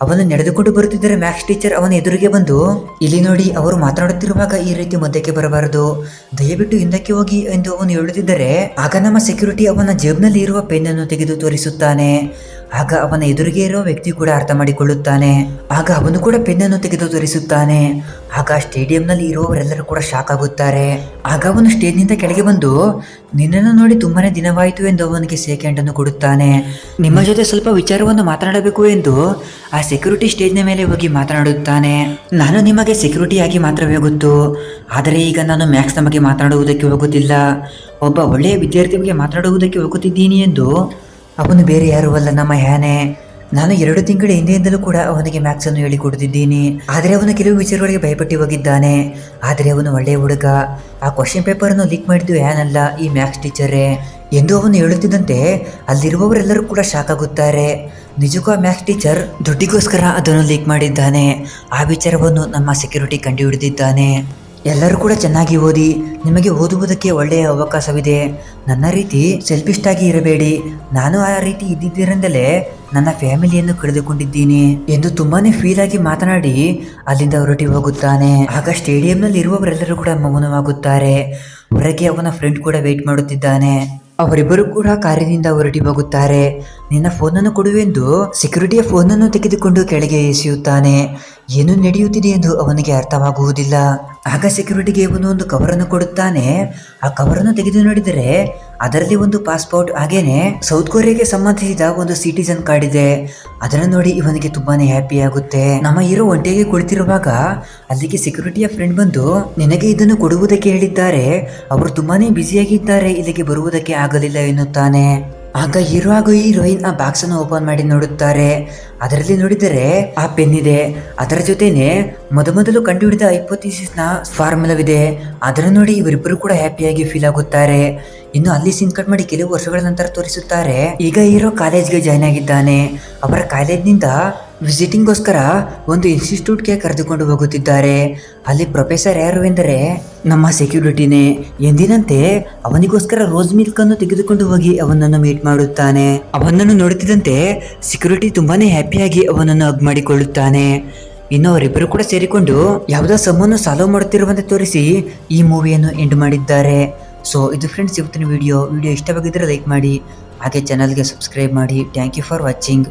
[SPEAKER 1] ಅವನು ನಡೆದುಕೊಂಡು ಬರುತ್ತಿದ್ದರೆ ಮ್ಯಾಥ್ಸ್ ಟೀಚರ್ ಅವನ ಎದುರಿಗೆ ಬಂದು, ಇಲ್ಲಿ ನೋಡಿ, ಅವರು ಮಾತನಾಡುತ್ತಿರುವಾಗ ಈ ರೀತಿ ಮಧ್ಯಕ್ಕೆ ಬರಬಾರದು, ದಯವಿಟ್ಟು ಹಿಂದಕ್ಕೆ ಹೋಗಿ ಎಂದು ಅವನು ಹೇಳುತ್ತಿದ್ದರೆ ಆಗ ನಮ್ಮ ಸೆಕ್ಯೂರಿಟಿ ಅವನ ಜೇಬ್ನಲ್ಲಿ ಇರುವ ಪೆನ್ ಅನ್ನು ತೆಗೆದು ತೋರಿಸುತ್ತಾನೆ. ಆಗ ಅವನ ಎದುರಿಗೆ ಇರುವ ವ್ಯಕ್ತಿ ಕೂಡ ಅರ್ಥ ಮಾಡಿಕೊಳ್ಳುತ್ತಾನೆ. ಆಗ ಅವನು ಕೂಡ ಪೆನ್ನನ್ನು ತೆಗೆದು ತೋರಿಸುತ್ತಾನೆ. ಆಗ ಸ್ಟೇಡಿಯಂನಲ್ಲಿ ಇರುವವರೆಲ್ಲರೂ ಕೂಡ ಶಾಕ್ ಆಗುತ್ತಾರೆ. ಆಗ ಅವನು ಸ್ಟೇಜ್ನಿಂದ ಕೆಳಗೆ ಬಂದು, ನಿನ್ನನ್ನು ನೋಡಿ ತುಂಬಾನೇ ದಿನವಾಯಿತು ಎಂದು ಅವನಿಗೆ ಸೆಕೆಂಡ್ ಅನ್ನು ಕೊಡುತ್ತಾನೆ. ನಿಮ್ಮ ಜೊತೆ ಸ್ವಲ್ಪ ವಿಚಾರವನ್ನು ಮಾತನಾಡಬೇಕು ಎಂದು ಆ ಸೆಕ್ಯೂರಿಟಿ ಸ್ಟೇಜ್ನ ಮೇಲೆ ಹೋಗಿ ಮಾತನಾಡುತ್ತಾನೆ. ನಾನು ನಿಮಗೆ ಸೆಕ್ಯೂರಿಟಿಯಾಗಿ ಮಾತ್ರವೇ ಗೊತ್ತು, ಆದರೆ ಈಗ ನಾನು ಮ್ಯಾಕ್ಸ್ ನಮಗೆ ಮಾತನಾಡುವುದಕ್ಕೆ ಹೋಗುತ್ತಿಲ್ಲ, ಒಬ್ಬ ಒಳ್ಳೆಯ ವಿದ್ಯಾರ್ಥಿ ಬಗ್ಗೆ ಮಾತನಾಡುವುದಕ್ಕೆ ಹೋಗುತ್ತಿದ್ದೀನಿ ಎಂದು ಅವನು ಬೇರೆ ಯಾರೂ ಅಲ್ಲ, ನಮ್ಮ ಹ್ಯಾನೆ. ನಾನು 2 ತಿಂಗಳ ಹಿಂದೆಯಿಂದಲೂ ಕೂಡ ಅವನಿಗೆ ಮ್ಯಾಥ್ಸ್ ಅನ್ನು ಹೇಳಿಕೊಡುತ್ತಿದ್ದೀನಿ. ಆದರೆ ಅವನು ಕೆಲವು ವಿಚಾರಗಳಿಗೆ ಭಯಪಟ್ಟು ಹೋಗಿದ್ದಾನೆ. ಆದರೆ ಅವನು ಒಳ್ಳೆಯ ಹುಡುಗ. ಆ ಕ್ವಶನ್ ಪೇಪರ್ ಅನ್ನು ಲೀಕ್ ಮಾಡಿದ್ದು ಯಾನಲ್ಲ, ಈ ಮ್ಯಾಥ್ಸ್ ಟೀಚರೇ ಎಂದು ಅವನು ಹೇಳುತ್ತಿದ್ದಂತೆ ಅಲ್ಲಿರುವವರೆಲ್ಲರೂ ಕೂಡ ಶಾಕ್ ಆಗುತ್ತಾರೆ. ನಿಜಕ್ಕೂ ಆ ಮ್ಯಾಥ್ಸ್ ಟೀಚರ್ ದುಡ್ಡಿಗೋಸ್ಕರ ಅದನ್ನು ಲೀಕ್ ಮಾಡಿದ್ದಾನೆ. ಆ ವಿಚಾರವನ್ನು ನಮ್ಮ ಸೆಕ್ಯೂರಿಟಿ ಕಂಡುಹಿಡಿದಿದ್ದಾನೆ. ಎಲ್ಲರೂ ಕೂಡ ಚೆನ್ನಾಗಿ ಓದಿ, ನಿಮಗೆ ಓದುವುದಕ್ಕೆ ಒಳ್ಳೆಯ ಅವಕಾಶವಿದೆ. ನನ್ನ ರೀತಿ ಸೆಲ್ಫಿಸ್ಟ್ ಆಗಿ ಇರಬೇಡಿ. ನಾನು ಆ ರೀತಿ ಇದ್ದಿದ್ದರಿಂದಲೇ ನನ್ನ ಫ್ಯಾಮಿಲಿಯನ್ನು ಕಳೆದುಕೊಂಡಿದ್ದೀನಿ ಎಂದು ತುಂಬಾನೇ ಫೀಲ್ ಆಗಿ ಮಾತನಾಡಿ ಅಲ್ಲಿಂದ ಹೊರಟಿ ಹೋಗುತ್ತಾನೆ. ಆಗ ಸ್ಟೇಡಿಯಂನಲ್ಲಿ ಇರುವವರೆಲ್ಲರೂ ಕೂಡ ಮೌನವಾಗುತ್ತಾರೆ. ಹೊರಗೆ ಅವನ ಫ್ರೆಂಡ್ ಕೂಡ ವೇಟ್ ಮಾಡುತ್ತಿದ್ದಾನೆ. ಅವರಿಬ್ಬರು ಕೂಡ ಕಾರಿನಿಂದ ಹೊರಟಿ ಹೋಗುತ್ತಾರೆ. ನಿನ್ನ ಫೋನನ್ನು ಕೊಡುವೆಂದು ಸೆಕ್ಯೂರಿಟಿಯ ಫೋನನ್ನು ತೆಗೆದುಕೊಂಡು ಕೆಳಗೆ ಎಸೆಯುತ್ತಾನೆ. ಏನು ನಡೆಯುತ್ತಿದೆ ಎಂದು ಅವನಿಗೆ ಅರ್ಥವಾಗುವುದಿಲ್ಲ. ಆಗ ಸೆಕ್ಯೂರಿಟಿಗೆ ಇವನು ಒಂದು ಕವರನ್ನು ಕೊಡುತ್ತಾನೆ. ಆ ಕವರನ್ನು ತೆಗೆದು ನೋಡಿದರೆ ಅದರಲ್ಲಿ ಒಂದು ಪಾಸ್ಪೋರ್ಟ್ ಹಾಗೇನೆ ಸೌತ್ ಕೊರಿಯಾಗೆ ಸಂಬಂಧಿಸಿದ ಒಂದು ಸಿಟಿಜನ್ ಕಾರ್ಡ್ ಇದೆ. ಅದನ್ನು ನೋಡಿ ಇವನಿಗೆ ತುಂಬಾನೇ ಹ್ಯಾಪಿ ಆಗುತ್ತೆ. ನಮ್ಮ ಹೀರೋ ಒಂಟೆಗೆ ಕುಳಿತಿರುವಾಗ ಅಲ್ಲಿಗೆ ಸೆಕ್ಯೂರಿಟಿಯ ಫ್ರೆಂಡ್ ಬಂದು, ನಿನಗೆ ಇದನ್ನು ಕೊಡುವುದಕ್ಕೆ ಹೇಳಿದ್ದಾರೆ, ಅವರು ತುಂಬಾನೇ ಬ್ಯುಸಿಯಾಗಿದ್ದಾರೆ, ಇಲ್ಲಿಗೆ ಬರುವುದಕ್ಕೆ ಆಗಲಿಲ್ಲ ಎನ್ನುತ್ತಾನೆ. ಆಗ ಹೀರೋ ಹಾಗೂ ಹೀರೋಯಿನ್ ಆ ಬಾಕ್ಸ್ ಅನ್ನು ಓಪನ್ ಮಾಡಿ ನೋಡುತ್ತಾರೆ. ಅದರಲ್ಲಿ ನೋಡಿದರೆ ಆ ಪೆನ್ ಇದೆ, ಅದರ ಜೊತೆನೆ ಮೊದಲು ಕಂಡುಹಿಡಿದ ಹೈಪೋಥಿಸಿಸ್ ನ ಫಾರ್ಮುಲಾವಿದೆ. ಅದನ್ನು ನೋಡಿ ಇವರಿಬ್ಬರು ಕೂಡ ಹ್ಯಾಪಿಯಾಗಿ ಫೀಲ್ ಆಗುತ್ತಾರೆ. ಇನ್ನು ಅಲ್ಲಿ ಸೀನ್ ಕಟ್ ಮಾಡಿ ಕೆಲವು ವರ್ಷಗಳ ನಂತರ ತೋರಿಸುತ್ತಾರೆ. ಈಗ ಹೀರೋ ಕಾಲೇಜ್ಗೆ ಜಾಯ್ನ್ ಆಗಿದ್ದಾನೆ. ಅವರ ಕಾಲೇಜ್ನಿಂದ ವಿಸಿಟಿಂಗ್ಗೋಸ್ಕರ ಒಂದು ಇನ್ಸ್ಟಿಟ್ಯೂಟ್ಗೆ ಕರೆದುಕೊಂಡು ಹೋಗುತ್ತಿದ್ದಾರೆ. ಅಲ್ಲಿ ಪ್ರೊಫೆಸರ್ ಯಾರು ಎಂದರೆ ನಮ್ಮ ಸೆಕ್ಯೂರಿಟಿನೇ. ಎಂದಿನಂತೆ ಅವನಿಗೋಸ್ಕರ ರೋಸ್ ಮಿಲ್ಕ್ ಅನ್ನು ತೆಗೆದುಕೊಂಡು ಹೋಗಿ ಅವನನ್ನು ಮೀಟ್ ಮಾಡುತ್ತಾನೆ. ಅವನನ್ನು ನೋಡುತ್ತಿದ್ದಂತೆ ಸೆಕ್ಯೂರಿಟಿ ತುಂಬಾನೇ ಹ್ಯಾಪಿಯಾಗಿ ಅವನನ್ನು ಹಗ್ ಮಾಡಿಕೊಳ್ಳುತ್ತಾನೆ. ಇನ್ನು ಅವರಿಬ್ಬರು ಕೂಡ ಸೇರಿಕೊಂಡು ಯಾವುದೋ ಸಮ್ಮನ್ನು ಸಾಲ್ವ್ ಮಾಡುತ್ತಿರುವಂತೆ ತೋರಿಸಿ ಈ ಮೂವಿಯನ್ನು ಎಂಡ್ ಮಾಡಿದ್ದಾರೆ. ಸೊ ಇದು ಫ್ರೆಂಡ್ಸ್ ಇವತ್ತಿನ ವಿಡಿಯೋ ಇಷ್ಟವಾಗಿದ್ದರೆ ಲೈಕ್ ಮಾಡಿ, ಹಾಗೆ ಚಾನಲ್ಗೆ ಸಬ್ಸ್ಕ್ರೈಬ್ ಮಾಡಿ. Thank you for watching.